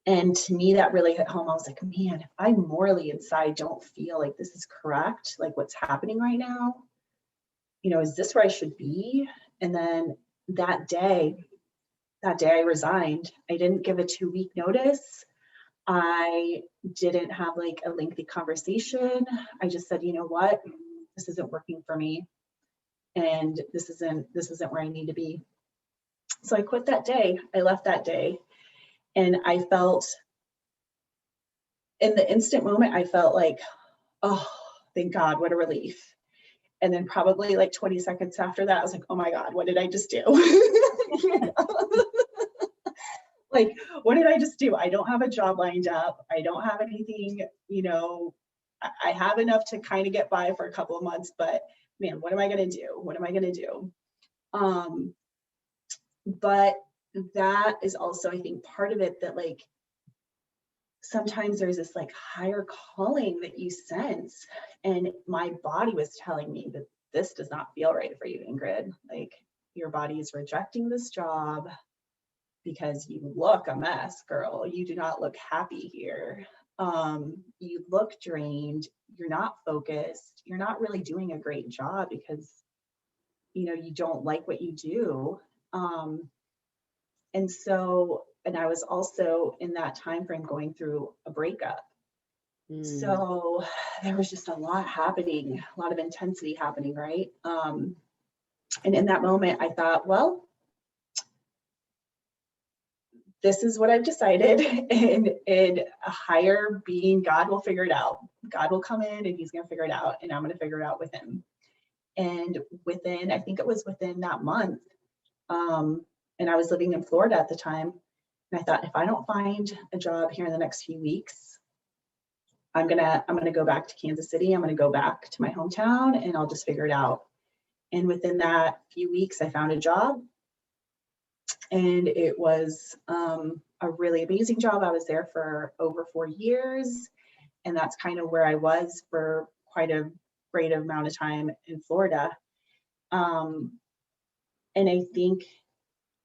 And to me, that really hit home. I was like, man, if I morally inside don't feel like this is correct, like what's happening right now, is this where I should be? And then that day, I resigned. I didn't give a 2-week notice. I didn't have like a lengthy conversation. I just said, you know what, this isn't working for me, and this isn't where I need to be. So I quit that day. I left that day, and I felt, in the instant moment, I felt like, oh, thank God, what a relief. And then probably like 20 seconds after that, I was like, oh my God, what did I just do? You know? Like, what did I just do? I don't have a job lined up. I don't have anything, you know, I have enough to kind of get by for a couple of months, but man, what am I going to do? What am I going to do? But that is also, I think, part of it, that like, sometimes there's this like higher calling that you sense. And my body was telling me that this does not feel right for you, Ingrid. Like, your body is rejecting this job because you look a mess, girl. You do not look happy here. You look drained. You're not focused. You're not really doing a great job because, you know, you don't like what you do. And so, and I was also in that time frame going through a breakup. So there was just a lot happening, a lot of intensity happening, right? And in that moment, I thought, well, this is what I've decided, and a higher being, God, will figure it out. God will come in and he's going to figure it out, and I'm going to figure it out with him. And within, I think it was within that month, and I was living in Florida at the time, and I thought, if I don't find a job here in the next few weeks, I'm gonna go back to Kansas City. I'm gonna go back to my hometown, and I'll just figure it out. And within that few weeks, I found a job, and it was a really amazing job. I was there for over 4 years, and that's kind of where I was for quite a great amount of time in Florida. And I think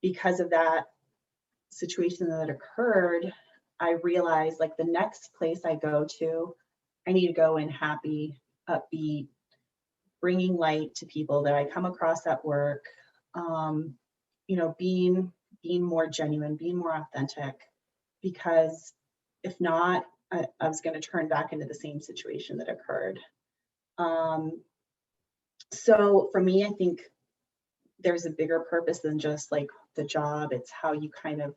because of that situation that occurred, I realized, like, the next place I go to, I need to go in happy, upbeat, bringing light to people that I come across at work, you know, being more genuine, being more authentic, because if not, I was going to turn back into the same situation that occurred. So for me, I think there's a bigger purpose than just like the job. It's how you kind of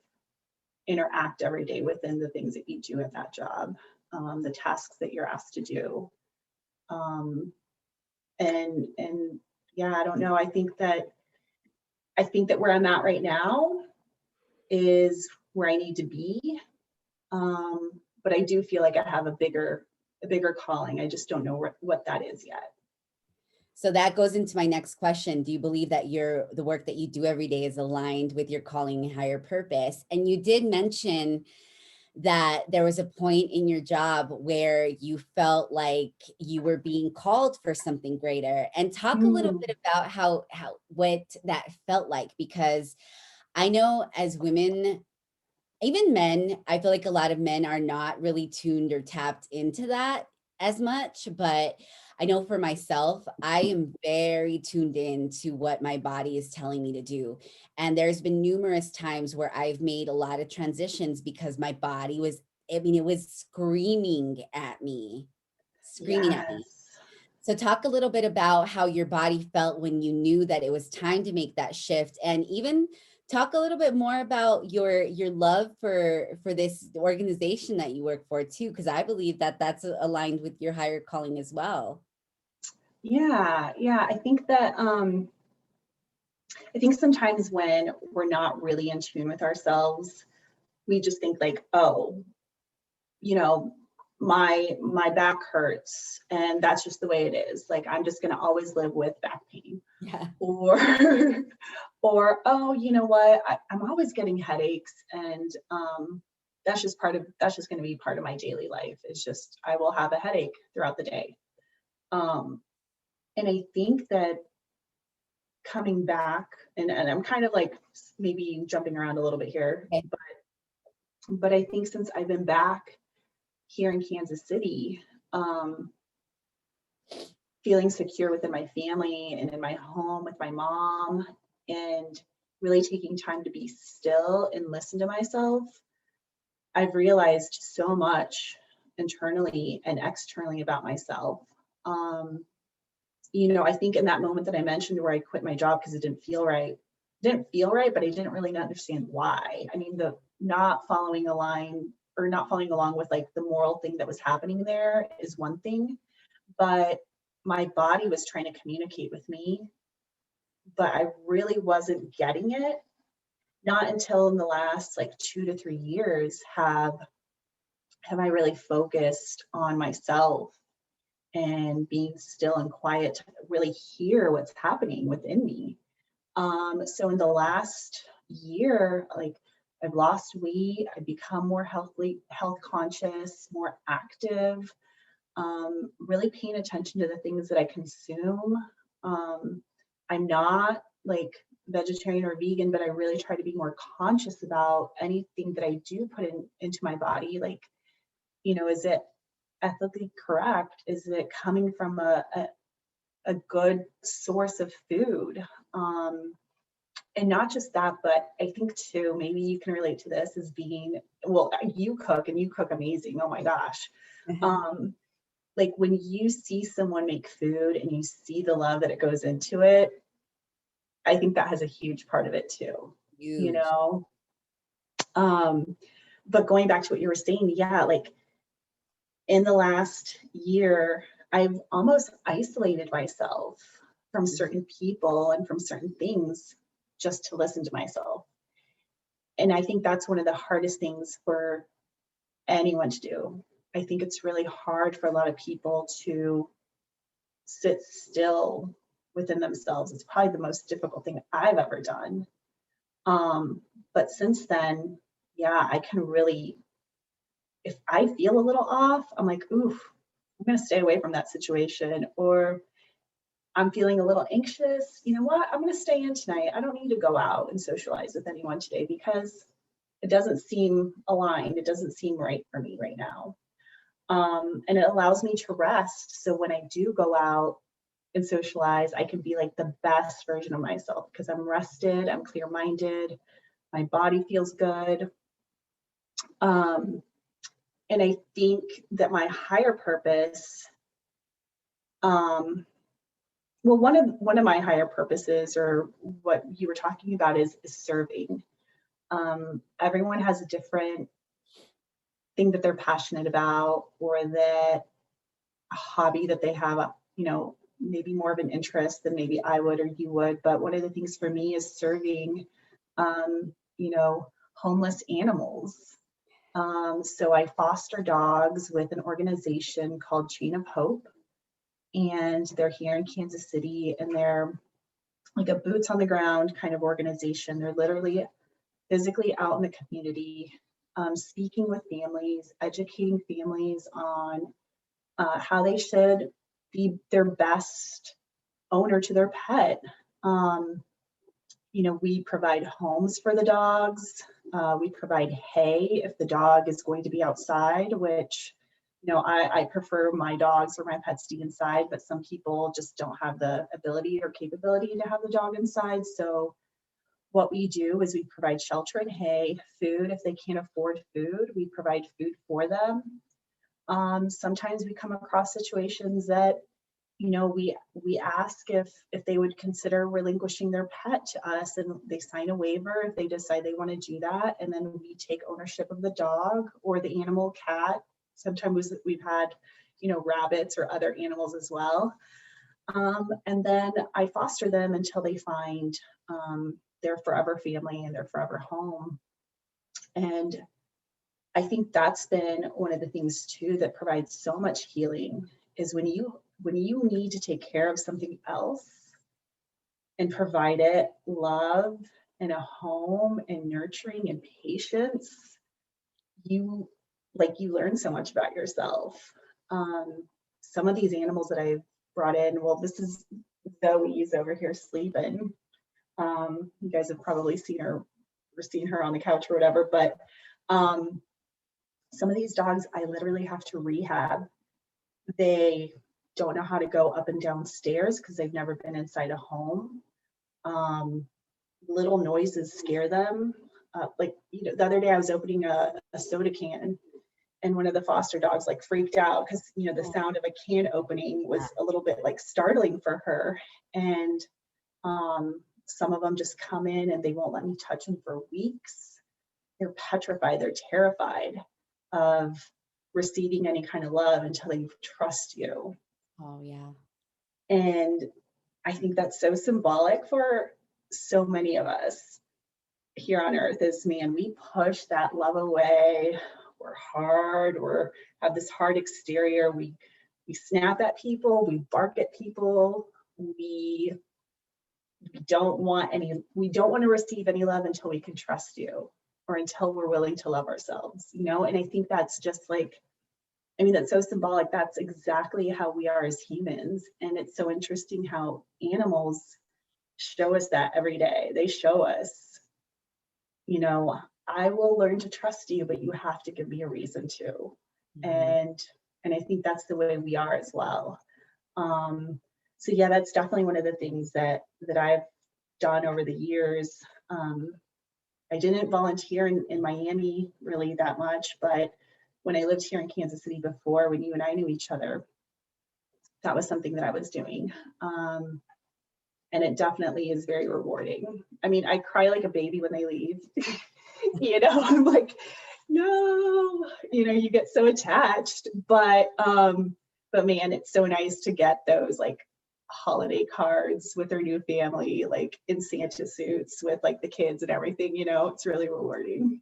interact every day within the things that you do at that job, the tasks that you're asked to do. And yeah, I don't know. I think that where I'm at right now is where I need to be. But I do feel like I have a bigger calling. I just don't know what that is yet. So that goes into my next question. Do you believe that the work that you do every day is aligned with your calling and higher purpose? And you did mention that there was a point in your job where you felt like you were being called for something greater. And talk a little bit about what that felt like, because I know as women, even men, I feel like a lot of men are not really tuned or tapped into that as much, but I know for myself, I am very tuned in to what my body is telling me to do. And there's been numerous times where I've made a lot of transitions because my body was, it was screaming at me. So talk a little bit about how your body felt when you knew that it was time to make that shift, and even talk a little bit more about your love for this organization that you work for too, because I believe that that's aligned with your higher calling as well. Yeah, I think that I think sometimes when we're not really in tune with ourselves, we just think like, oh, you know, my back hurts and that's just the way it is. Like, I'm just going to always live with back pain. Yeah. Or oh, you know what, I'm always getting headaches, and that's just going to be part of my daily life. It's just, I will have a headache throughout the day. And I think that coming back, and I'm kind of like maybe jumping around a little bit here, Okay. but I think since I've been back here in Kansas City, feeling secure within my family and in my home with my mom, and really taking time to be still and listen to myself, I've realized so much internally and externally about myself. You know, I think in that moment that I mentioned where I quit my job because it didn't feel right, didn't feel right, but I didn't really understand why. I mean, the not following a line or not following along with like the moral thing that was happening there is one thing, but my body was trying to communicate with me, but I really wasn't getting it. Not until in the last like 2 to 3 years have I really focused on myself and being still and quiet to really hear what's happening within me. So in the last year, like I've lost weight, I've become more health conscious, more active, really paying attention to the things that I consume. I'm not like vegetarian or vegan, but I really try to be more conscious about anything that I do put into my body. Like, is it ethically correct? Is it coming from a good source of food? And not just that, but I think too, maybe you can relate to this as being, well, you cook and you cook amazing. Oh my gosh. Like when you see someone make food and you see the love that it goes into it, I think that has a huge part of it too, Huge. But going back to what you were saying, yeah, like in the last year, I've almost isolated myself from certain people and from certain things just to listen to myself. And I think that's one of the hardest things for anyone to do. I think it's really hard for a lot of people to sit still within themselves. It's probably the most difficult thing I've ever done. But since then, yeah, I can really, if I feel a little off, I'm like, oof, I'm going to stay away from that situation. Or I'm feeling a little anxious. You know what? I'm going to stay in tonight. I don't need to go out and socialize with anyone today because it doesn't seem aligned. It doesn't seem right for me right now. And it allows me to rest. So when I do go out and socialize, I can be like the best version of myself because I'm rested, I'm clear-minded, my body feels good. And I think that my higher purpose, well, one of my higher purposes, or what you were talking about, is serving. Everyone has a different thing that they're passionate about, or that a hobby that they have, maybe more of an interest than maybe I would or you would. But one of the things for me is serving, homeless animals. So I foster dogs with an organization called Chain of Hope, and they're here in Kansas City, and they're like a boots on the ground kind of organization. They're literally physically out in the community, speaking with families, educating families on how they should be their best owner to their pet. We provide homes for the dogs. We provide hay if the dog is going to be outside, which, I prefer my dogs or my pets to be inside, but some people just don't have the ability or capability to have the dog inside. So what we do is we provide shelter and hay, food. If they can't afford food, we provide food for them. Sometimes we come across situations that, we ask if they would consider relinquishing their pet to us, and they sign a waiver if they decide they want to do that. And then we take ownership of the dog or the animal, cat. Sometimes we've had, rabbits or other animals as well. And then I foster them until they find their forever family and their forever home. And I think that's been one of the things too that provides so much healing, is when you need to take care of something else and provide it love and a home and nurturing and patience, you learn so much about yourself. Some of these animals that I've brought in, well, this is Zoe's over here sleeping. You guys have probably seen her on the couch or whatever, but some of these dogs I literally have to rehab. They don't know how to go up and down stairs because they've never been inside a home. Little noises scare them. The other day I was opening a soda can, and one of the foster dogs freaked out because the sound of a can opening was a little bit startling for her. And Some of them just come in and they won't let me touch them for weeks. They're petrified, they're terrified of receiving any kind of love until they trust you. Oh, yeah. And I think that's so symbolic for so many of us here on earth. Is, man, we push that love away. We're hard, or have this hard exterior. We snap at people, we bark at people, we don't want to receive any love until we can trust you, or until we're willing to love ourselves, you know? And I think that's just like, I mean, that's so symbolic. That's exactly how we are as humans. And it's so interesting how animals show us that every day. They show us, you know, I will learn to trust you, but you have to give me a reason to. And I think that's the way we are as well. So yeah, that's definitely one of the things that I've done over the years. I didn't volunteer in Miami really that much, but when I lived here in Kansas City before, when you and I knew each other, that was something that I was doing. And it definitely is very rewarding. I mean, I cry like a baby when they leave. You know, I'm like, no, you know, you get so attached, but man, it's so nice to get those like holiday cards with their new family, like in Santa suits with like the kids and everything, you know. It's really rewarding.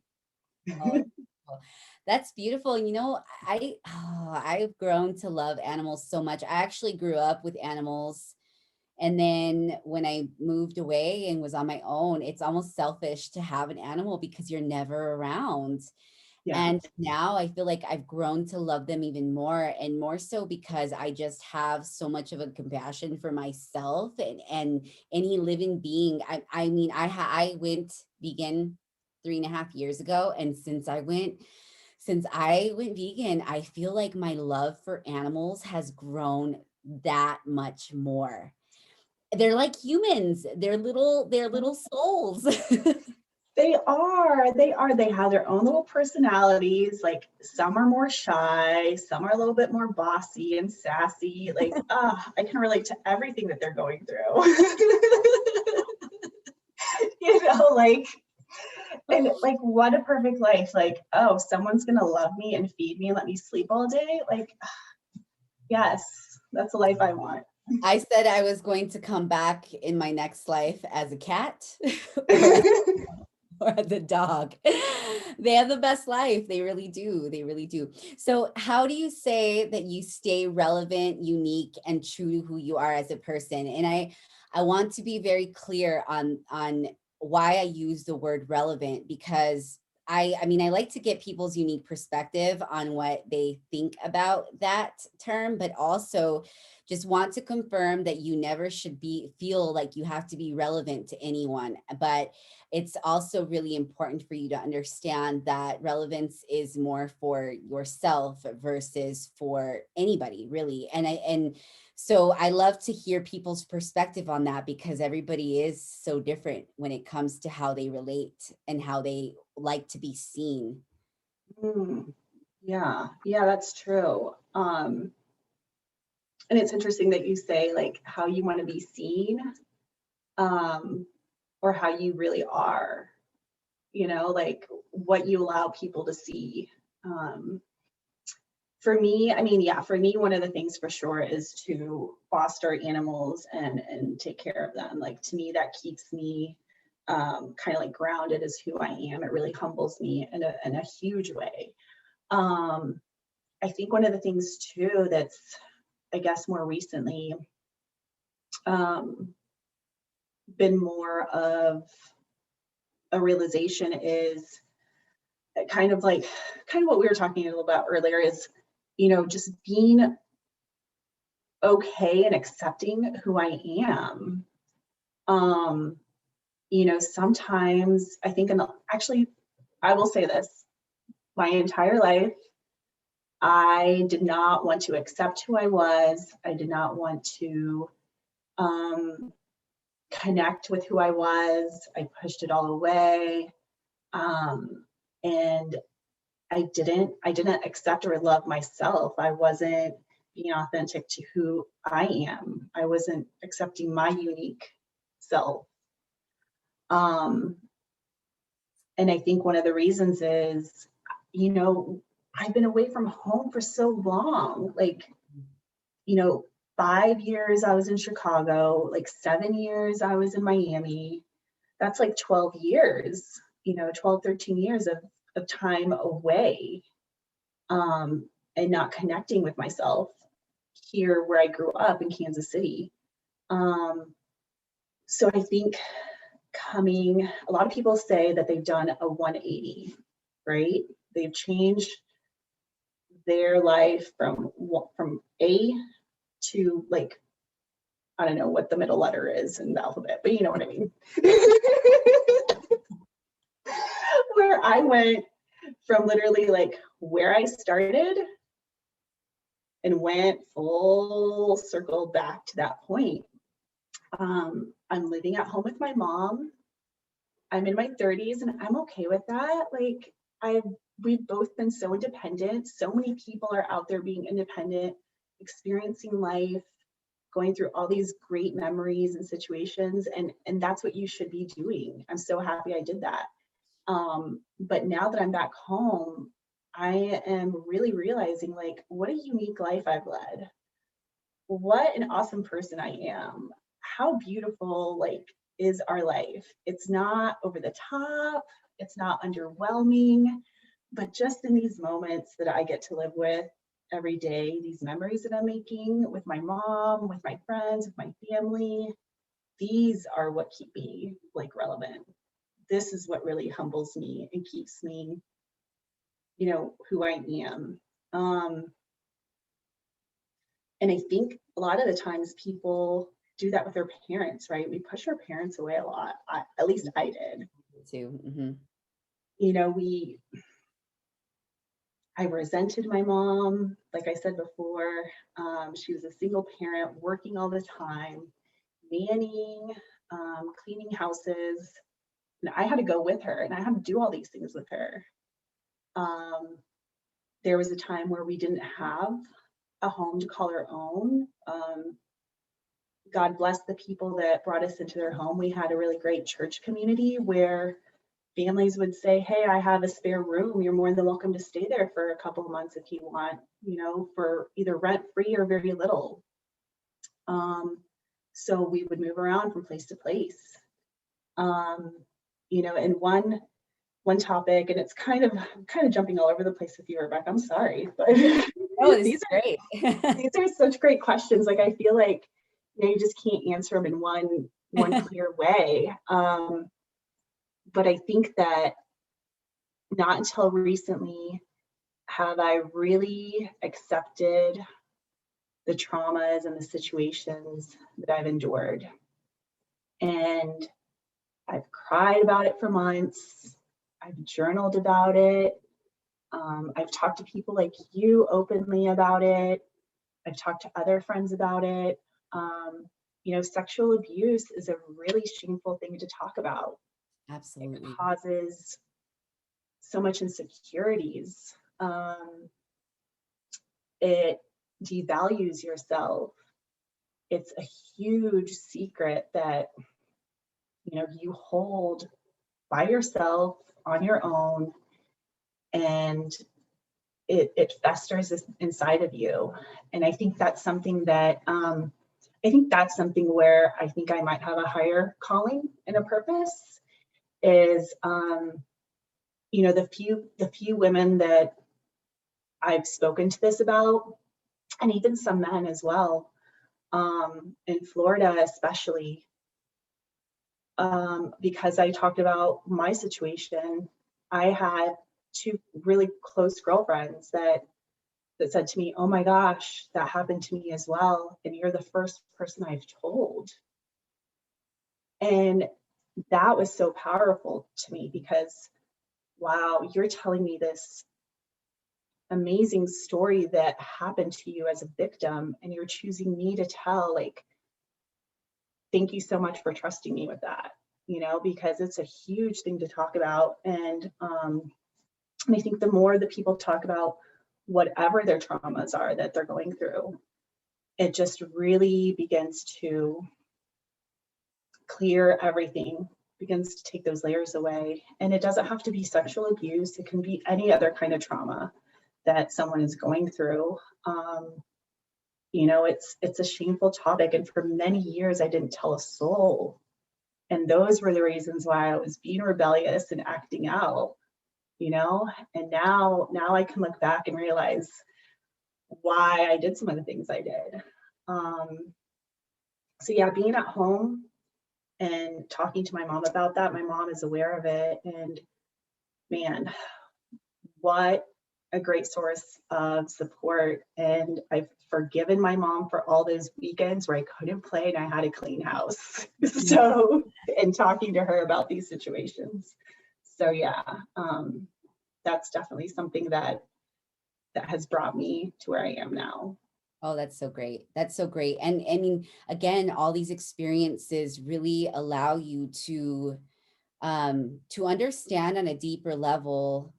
Oh, that's beautiful. You know, I've grown to love animals so much. I actually grew up with animals. And then when I moved away and was on my own, it's almost selfish to have an animal because you're never around. Yeah. And now I feel like I've grown to love them even more, and more so because I just have so much of a compassion for myself and any living being. I mean, I went vegan 3.5 years ago. And since I went vegan, I feel like my love for animals has grown that much more. They're like humans. They're little souls. They have their own little personalities. Like some are more shy, some are a little bit more bossy and sassy. Like, I can relate to everything that they're going through. You know, like, and like, what a perfect life. Like, oh, someone's gonna love me and feed me and let me sleep all day. Like, yes, that's the life I want. I said I was going to come back in my next life as a cat or as a dog. They have the best life. They really do. They really do. So how do you say that you stay relevant, unique, and true to who you are as a person? And I want to be very clear on why I use the word relevant, because I mean, I like to get people's unique perspective on what they think about that term, but also just want to confirm that you never should feel like you have to be relevant to anyone. But it's also really important for you to understand that relevance is more for yourself versus for anybody, really. And so I love to hear people's perspective on that, because everybody is so different when it comes to how they relate and how they like to be seen. Yeah, that's true. And it's interesting that you say like how you want to be seen, or how you really are, you know, like what you allow people to see. For me, I mean, yeah, for me, one of the things for sure is to foster animals and take care of them. Like, to me, that keeps me kind of like grounded as who I am. It really humbles me in a huge way. I think one of the things too that's, I guess, more recently been more of a realization is kind of what we were talking a little about earlier is, you know, just being okay and accepting who I am. You know, sometimes I think actually, I will say this, my entire life, I did not want to accept who I was. I did not want to connect with who I was. I pushed it all away. And I didn't accept or love myself. I wasn't being authentic to who I am. I wasn't accepting my unique self. And I think one of the reasons is, you know, I've been away from home for so long, like, you know, 5 years I was in Chicago, like 7 years I was in Miami. That's like 12 years, you know, 12, 13 years of time away, and not connecting with myself here where I grew up in Kansas City. So I think a lot of people say that they've done a 180, right? They've changed their life from A to, like, I don't know what the middle letter is in the alphabet, but you know what I mean. Where I went from literally like where I started and went full circle back to that point. I'm living at home with my mom. I'm in my 30s and I'm okay with that. Like, we've both been so independent. So many people are out there being independent, experiencing life, going through all these great memories and situations, and that's what you should be doing. I'm so happy I did that. But now that I'm back home, I am really realizing, like, what a unique life I've led. What an awesome person I am. How beautiful, like, is our life. It's not over the top, it's not underwhelming, but just in these moments that I get to live with every day, these memories that I'm making with my mom, with my friends, with my family, these are what keep me, like, relevant. This is what really humbles me and keeps me, you know, who I am. And I think a lot of the times people do that with their parents, right? We push our parents away a lot. At least I did. Too. Mm-hmm. You know, I resented my mom, like I said before. She was a single parent, working all the time, nannying, cleaning houses. And I had to go with her and I had to do all these things with her. There was a time where we didn't have a home to call our own. God bless the people that brought us into their home. We had a really great church community where families would say, hey, I have a spare room. You're more than welcome to stay there for a couple of months if you want, you know, for either rent free or very little. So we would move around from place to place. You know, and one topic, and it's kind of jumping all over the place with you, Rebecca. I'm sorry, but Oh, this is great. These are such great questions. Like, I feel like, you know, you just can't answer them in one clear way. But I think that not until recently have I really accepted the traumas and the situations that I've endured. And I've cried about it for months. I've journaled about it. I've talked to people like you openly about it. I've talked to other friends about it. You know, sexual abuse is a really shameful thing to talk about. Absolutely. It causes so much insecurities. It devalues yourself. It's a huge secret that, you know, you hold by yourself on your own, and it festers inside of you. And I think that's something that where I think I might have a higher calling and a purpose is, you know, the few women that I've spoken to this about, and even some men as well, in Florida especially, because I talked about my situation. I had two really close girlfriends that said to me, oh my gosh, that happened to me as well, and you're the first person I've told. And that was so powerful to me because, wow, you're telling me this amazing story that happened to you as a victim, and you're choosing me to tell. Like, thank you so much for trusting me with that, you know, because it's a huge thing to talk about. And I think the more that people talk about whatever their traumas are that they're going through, it just really begins to clear everything begins to take those layers away. And it doesn't have to be sexual abuse. It can be any other kind of trauma that someone is going through. You know, it's a shameful topic. And for many years, I didn't tell a soul. And those were the reasons why I was being rebellious and acting out, you know. And now I can look back and realize why I did some of the things I did. So yeah, being at home and talking to my mom about that, my mom is aware of it. And man, what a great source of support. And I've forgiven my mom for all those weekends where I couldn't play and I had a clean house. So, and talking to her about these situations. So yeah, that's definitely something that has brought me to where I am now. Oh, that's so great. That's so great. And I mean, again, all these experiences really allow you to understand on a deeper level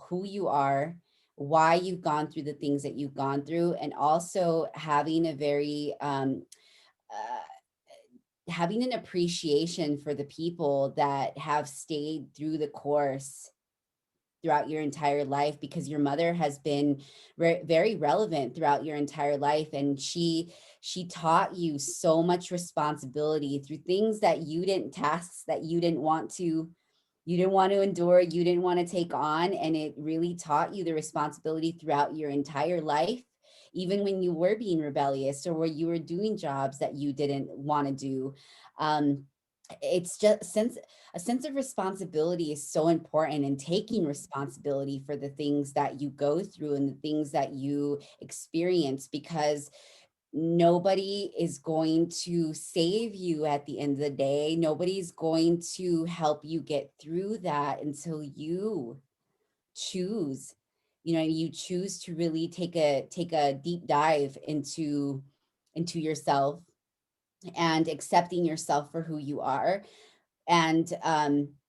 who you are, why you've gone through the things that you've gone through, and also having a very having an appreciation for the people that have stayed through the course throughout your entire life, because your mother has been very relevant throughout your entire life, and she taught you so much responsibility through things that you didn't, tasks that you didn't want to endure, you didn't want to take on, and it really taught you the responsibility throughout your entire life, even when you were being rebellious or where you were doing jobs that you didn't want to do. It's just a sense of responsibility is so important, and taking responsibility for the things that you go through and the things that you experience, because nobody is going to save you at the end of the day. Nobody's going to help you get through that until you choose, you choose to really take a deep dive into yourself and accepting yourself for who you are, and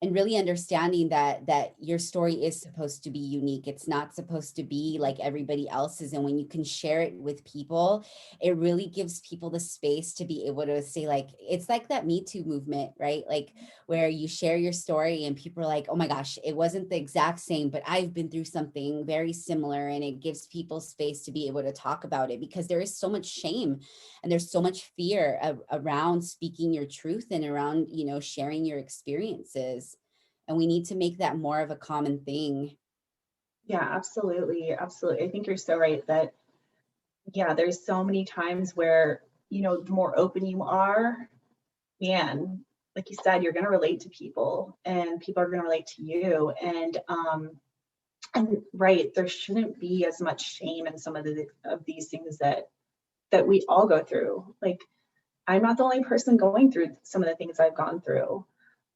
really understanding that your story is supposed to be unique. It's not supposed to be like everybody else's. And when you can share it with people, it really gives people the space to be able to say, like, it's like that Me Too movement, right? Like where you share your story and people are like, oh my gosh, it wasn't the exact same, but I've been through something very similar. And it gives people space to be able to talk about it, because there is so much shame and there's so much fear around speaking your truth and around, sharing your experiences. And we need to make that more of a common thing. Yeah, absolutely. Absolutely. I think you're so right that, yeah, there's so many times where, the more open you are, man, like you said, you're going to relate to people and people are going to relate to you. And right, there shouldn't be as much shame in some of these things that we all go through. Like, I'm not the only person going through some of the things I've gone through.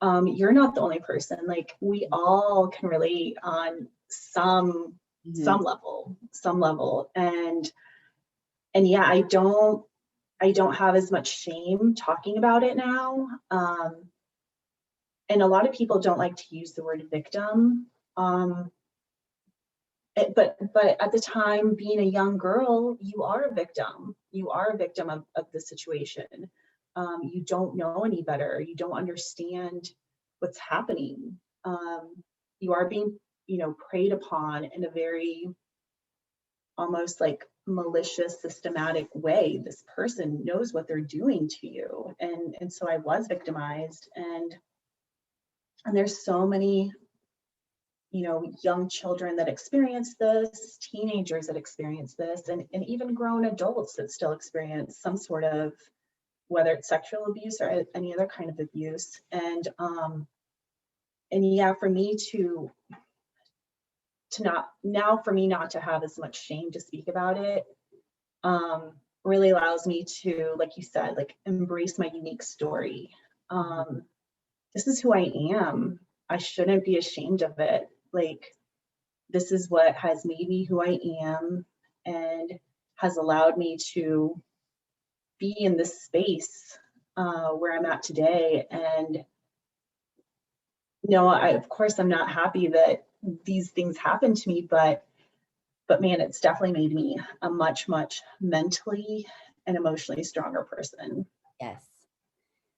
You're not the only person. Like, we all can relate on some level. And yeah, I don't have as much shame talking about it now. And a lot of people don't like to use the word victim. But at the time, being a young girl, you are a victim. You are a victim of the situation. You don't know any better. You don't understand what's happening. You are being, preyed upon in a very almost like malicious, systematic way. This person knows what they're doing to you. And so I was victimized. And there's so many young children that experience this, teenagers that experience this, and even grown adults that still experience some sort of, whether it's sexual abuse or any other kind of abuse. And yeah, for me not to have as much shame to speak about it, really allows me to, like you said, like embrace my unique story. This is who I am. I shouldn't be ashamed of it. Like, this is what has made me who I am and has allowed me to be in this space where I'm at today. And of course, I'm not happy that these things happened to me, but man, it's definitely made me a much, much mentally and emotionally stronger person. Yes.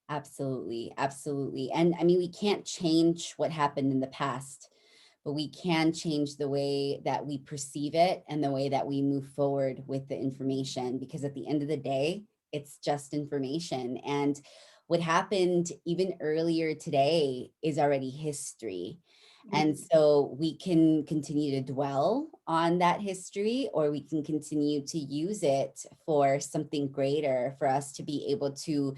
Absolutely, absolutely. And I mean, we can't change what happened in the past, but we can change the way that we perceive it and the way that we move forward with the information, because at the end of the day, it's just information. And what happened even earlier today is already history. And Mhm. so we can continue to dwell on that history, or we can continue to use it for something greater, for us to be able to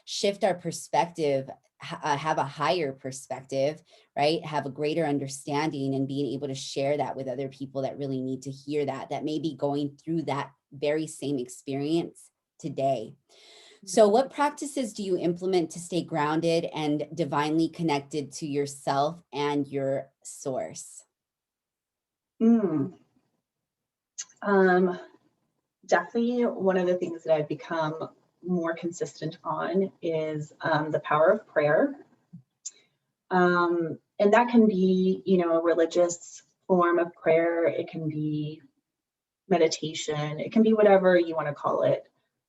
shift our perspective, have a higher perspective, right? Have a greater understanding, and being able to share that with other people that really need to hear that, that may be going through that very same experience today. So, what practices do you implement to stay grounded and divinely connected to yourself and your source? Mm. Um, Definitely one of the things that I've become more consistent on is the power of prayer. And that can be, a religious form of prayer. It can be meditation. It can be whatever you want to call it.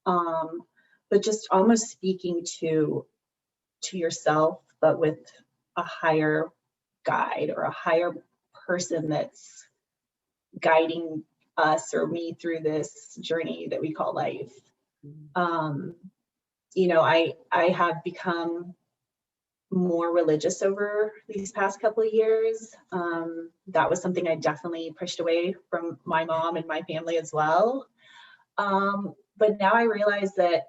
Um, but just almost speaking to yourself, but with a higher guide or a higher person that's guiding us or me through this journey that we call life. Um, I have become more religious over these past couple of years. That was something I definitely pushed away from my mom and my family as well. But now I realize that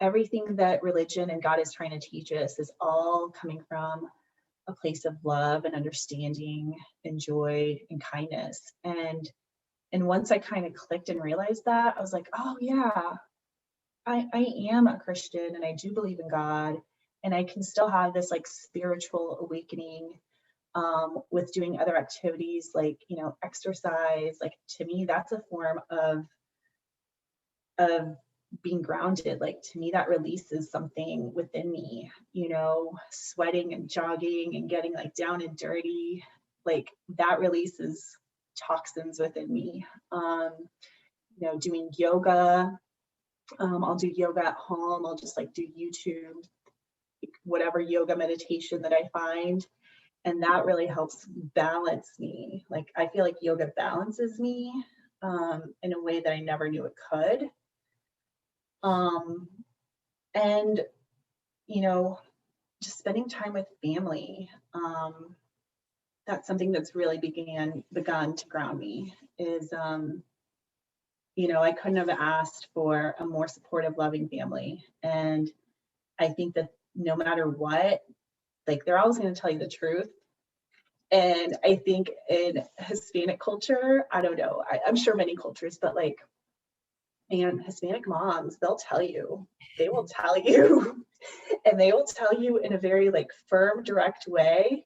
everything that religion and God is trying to teach us is all coming from a place of love and understanding and joy and kindness. And once I kind of clicked and realized that, I was like, oh yeah, I am a Christian and I do believe in God. And I can still have this like spiritual awakening with doing other activities like, exercise. Like to me, that's a form of being grounded. Like to me, that releases something within me, sweating and jogging and getting like down and dirty. Like that releases toxins within me. Doing yoga. I'll do yoga at home. I'll just like do YouTube, whatever yoga meditation that I find. And that really helps balance me. Like I feel like yoga balances me in a way that I never knew it could. Um, and, you know, just spending time with family. That's something that's really begun to ground me is, I couldn't have asked for a more supportive, loving family. And I think that no matter what, like they're always going to tell you the truth. And I think in Hispanic culture, I don't know, I'm sure many cultures, but like, man, Hispanic moms, they will tell you, and they will tell you in a very like firm, direct way,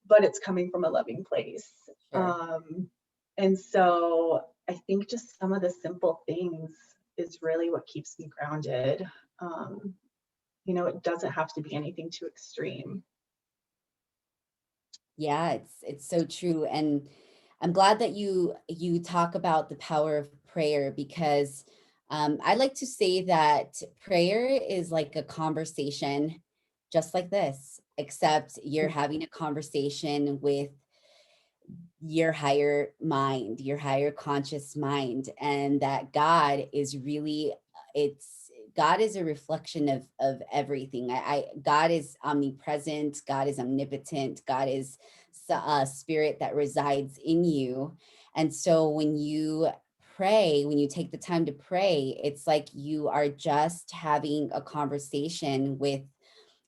but it's coming from a loving place. Sure. And so I think just some of the simple things is really what keeps me grounded. Um, it doesn't have to be anything too extreme. Yeah, it's so true. And I'm glad that you talk about the power of prayer, because I like to say that prayer is like a conversation just like this, except you're having a conversation with your higher mind, your higher conscious mind, and that God is really, it's God is a reflection of everything. God is omnipresent, God is omnipotent, God is a spirit that resides in you. And so when you pray, when you take the time to pray, it's like you are just having a conversation with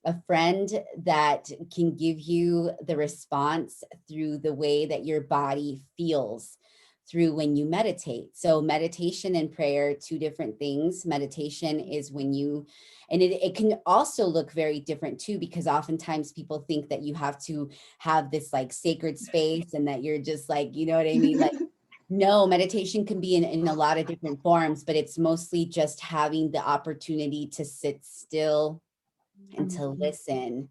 a friend that can give you the response through the way that your body feels through when you meditate. So meditation and prayer, two different things. Meditation is when you, and it can also look very different too, because oftentimes people think that you have to have this like sacred space and that you're just like, you know what I mean? Like, no, meditation can be in a lot of different forms, but it's mostly just having the opportunity to sit still and to Mhm. listen.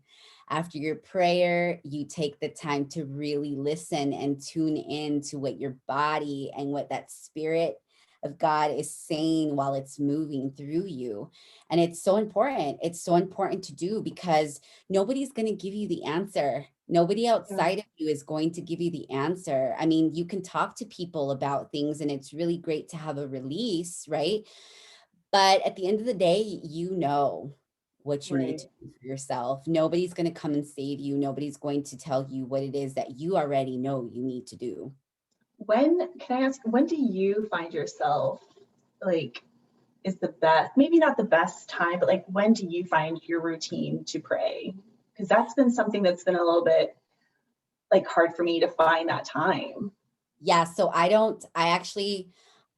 After your prayer, you take the time to really listen and tune in to what your body and what that spirit of God is saying while it's moving through you. And it's so important. It's so important to do, because nobody's going to give you the answer. Nobody outside of you is going to give you the answer. I mean, you can talk to people about things and it's really great to have a release, right? But at the end of the day, you know what you need Right. to do for yourself. Nobody's going to come and save you. Nobody's going to tell you what it is that you already know you need to do. Can I ask, when do you find yourself like is the best, maybe not the best time, but like when do you find your routine to pray? Because that's been something that's been a little bit like hard for me to find that time. Yeah, so I'm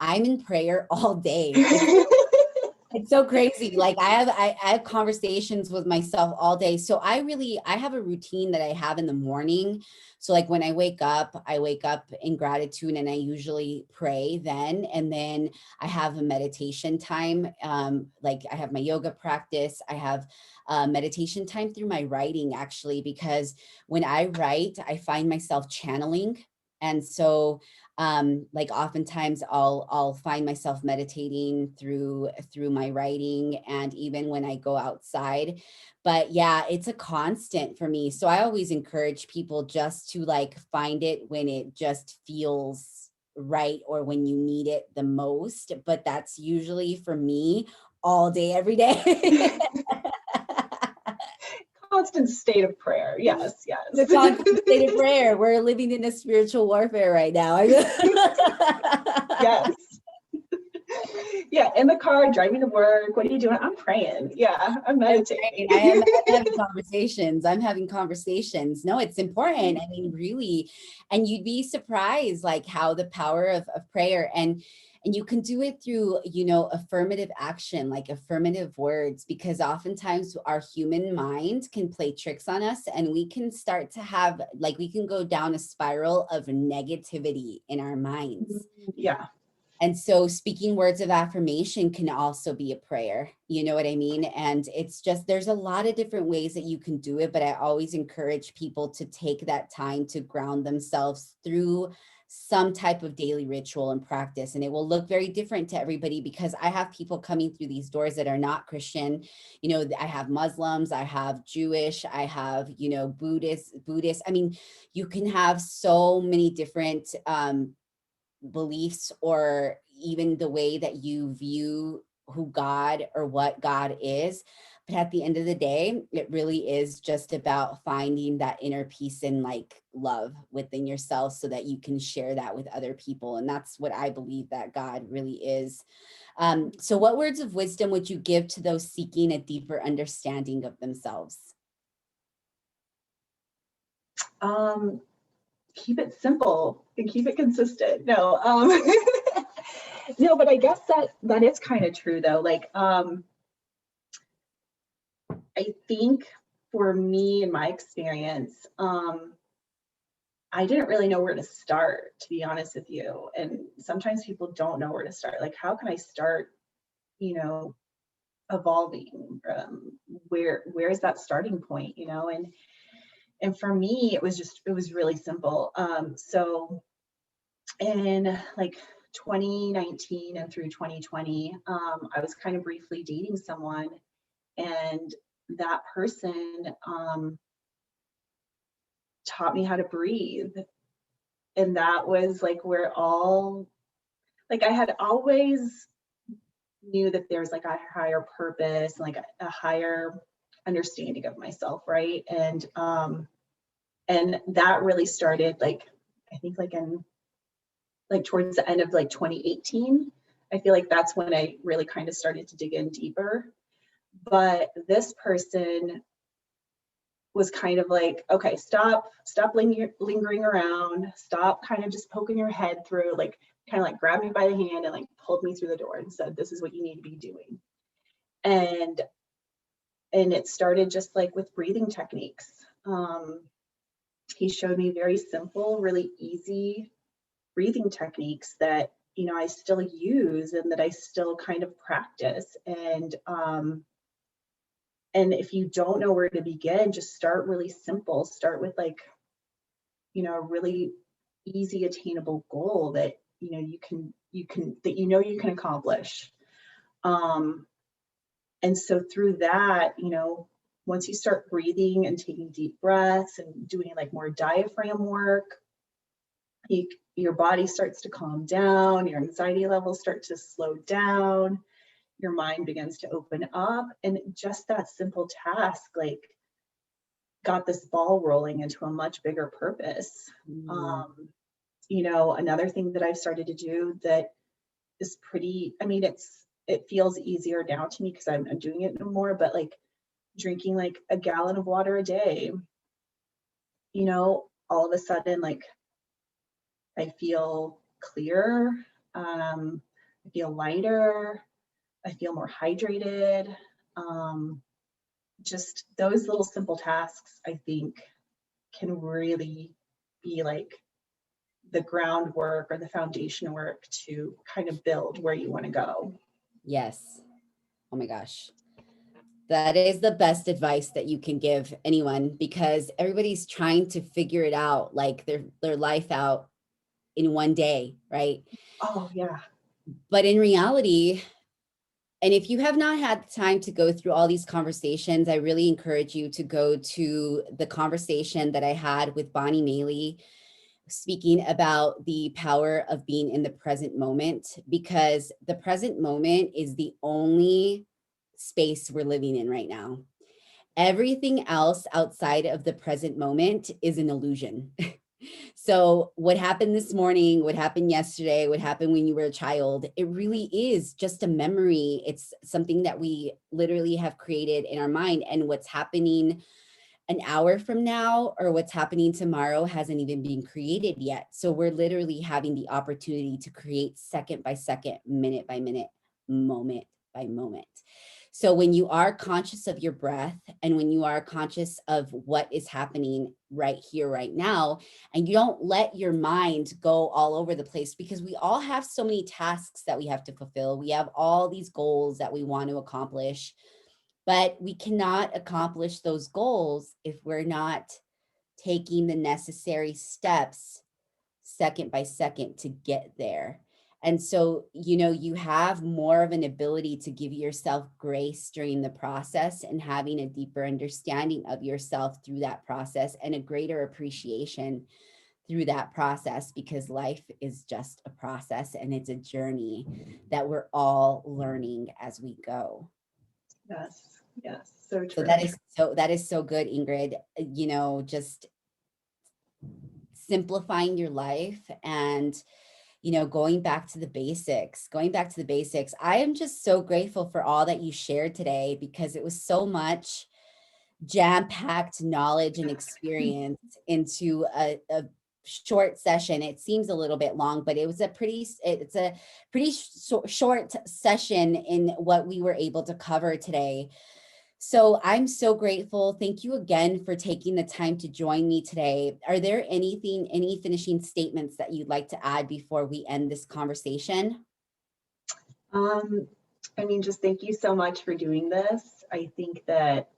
in prayer all day. It's so crazy. Like I have conversations with myself all day. So I have a routine that I have in the morning. So like when I wake up in gratitude, and I usually pray then. And then I have a meditation time. Like I have my yoga practice. I have meditation time through my writing, actually, because when I write, I find myself channeling. And so like oftentimes I'll find myself meditating through my writing, and even when I go outside. But yeah, it's a constant for me. So I always encourage people just to like find it when it just feels right, or when you need it the most. But that's usually for me all day, every day. Constant state of prayer. Yes, The yes. constant state of prayer. We're living in a spiritual warfare right now. Yes. Yeah, in the car, driving to work. What are you doing? I'm praying. Yeah, I'm meditating. I'm having conversations. I'm having conversations. No, it's important. I mean, really. And you'd be surprised like how the power of prayer, and you can do it through, affirmative action, like affirmative words, because oftentimes our human mind can play tricks on us, and we can start to have, like, we can go down a spiral of negativity in our minds. Yeah. And so speaking words of affirmation can also be a prayer. You know what I mean? And it's just, there's a lot of different ways that you can do it, but I always encourage people to take that time to ground themselves through some type of daily ritual and practice. And it will look very different to everybody, because I have people coming through these doors that are not Christian. I have Muslims, I have Jewish, I have, Buddhist. I mean, you can have so many different beliefs, or even the way that you view who God or what God is. But at the end of the day, it really is just about finding that inner peace and like love within yourself, so that you can share that with other people. And that's what I believe that God really is. So what words of wisdom would you give to those seeking a deeper understanding of themselves? Keep it simple and keep it consistent. No, no, but I guess that is kind of true though. Like, I think for me in my experience, I didn't really know where to start, to be honest with you. And sometimes people don't know where to start. Like, how can I start, you know, evolving? Where is that starting point, and for me, it was really simple. So in like 2019 and through 2020, I was kind of briefly dating someone, and that person taught me how to breathe. And that was like where all, like I had always knew that there's like a higher purpose, like a higher understanding of myself, right? And that really started like, I think like in like towards the end of like 2018. I feel like that's when I really kind of started to dig in deeper. But this person was kind of like, okay, stop lingering around, stop kind of just poking your head through, like kind of like grabbed me by the hand and like pulled me through the door and said, this is what you need to be doing. And it started just like with breathing techniques. He showed me very simple, really easy breathing techniques that I still use and that I still kind of practice. And if you don't know where to begin, just start really simple. Start with like, a really easy attainable goal that you can accomplish. And so through that, once you start breathing and taking deep breaths and doing like more diaphragm work, your body starts to calm down, your anxiety levels start to slow down, your mind begins to open up, and just that simple task like got this ball rolling into a much bigger purpose. Another thing that I've started to do that is it feels easier now to me because I'm doing it more, but like drinking like a gallon of water a day, all of a sudden, like I feel clearer, I feel lighter, I feel more hydrated. Just those little simple tasks, I think, can really be like the groundwork or the foundation work to kind of build where you want to go. Yes. Oh my gosh. That is the best advice that you can give anyone, because everybody's trying to figure it out, like their life out in one day, right? Oh, yeah. But in reality, and if you have not had the time to go through all these conversations, I really encourage you to go to the conversation that I had with Bonnie Maley, speaking about the power of being in the present moment, because the present moment is the only space we're living in right now. Everything else outside of the present moment is an illusion. So what happened this morning, what happened yesterday, what happened when you were a child, it really is just a memory. It's something that we literally have created in our mind, and what's happening an hour from now or what's happening tomorrow hasn't even been created yet. So we're literally having the opportunity to create second by second, minute by minute, moment by moment. So when you are conscious of your breath and when you are conscious of what is happening right here, right now, and you don't let your mind go all over the place, because we all have so many tasks that we have to fulfill. We have all these goals that we want to accomplish, but we cannot accomplish those goals if we're not taking the necessary steps second by second to get there. And so, you have more of an ability to give yourself grace during the process and having a deeper understanding of yourself through that process and a greater appreciation through that process, because life is just a process and it's a journey that we're all learning as we go. Yes, yes, so true. So that is so good, Ingrid. Just simplifying your life and going back to the basics. I am just so grateful for all that you shared today, because it was so much jam-packed knowledge and experience into a short session. It seems a little bit long, but it's a pretty short session in what we were able to cover today. So I'm so grateful. Thank you again for taking the time to join me today. Are there any finishing statements that you'd like to add before we end this conversation? Just thank you so much for doing this. I think that,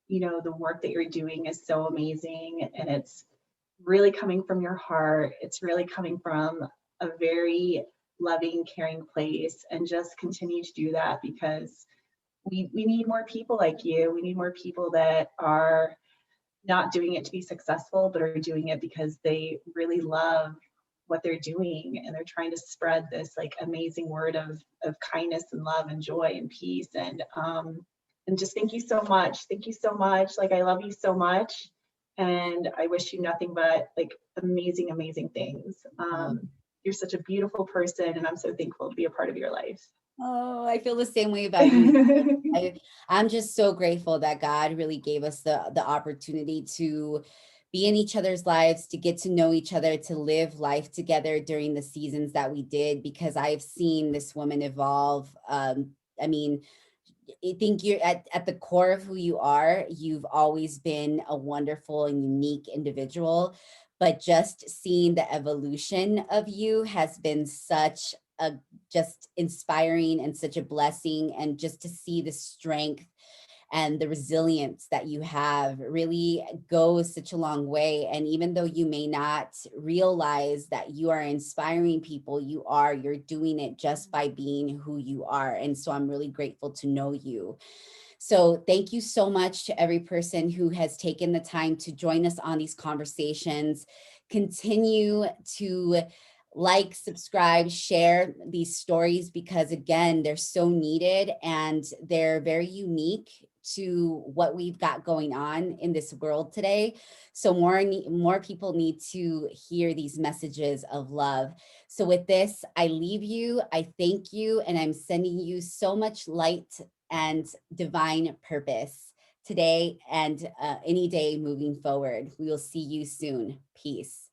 the work that you're doing is so amazing, and it's really coming from your heart. It's really coming from a very loving, caring place, and just continue to do that, because we need more people like you. We need more people that are not doing it to be successful, but are doing it because they really love what they're doing, and they're trying to spread this like amazing word of kindness and love and joy and peace. And just thank you so much. Thank you so much. Like, I love you so much, and I wish you nothing but like amazing, amazing things. You're such a beautiful person, and I'm so thankful to be a part of your life. Oh, I feel the same way about you. I'm just so grateful that God really gave us the opportunity to be in each other's lives, to get to know each other, to live life together during the seasons that we did, because I've seen this woman evolve. I think you're at the core of who you are. You've always been a wonderful and unique individual, but just seeing the evolution of you has been such a just inspiring and such a blessing. And just to see the strength and the resilience that you have really goes such a long way. And even though you may not realize that you are inspiring people, you're doing it just by being who you are. And so I'm really grateful to know you. So thank you so much to every person who has taken the time to join us on these conversations. Continue to like, subscribe, share these stories, because again, they're so needed and they're very unique to what we've got going on in this world today. So more people need to hear these messages of love. So with this, I leave you, I thank you, and I'm sending you so much light and divine purpose today and any day moving forward. We will see you soon. Peace.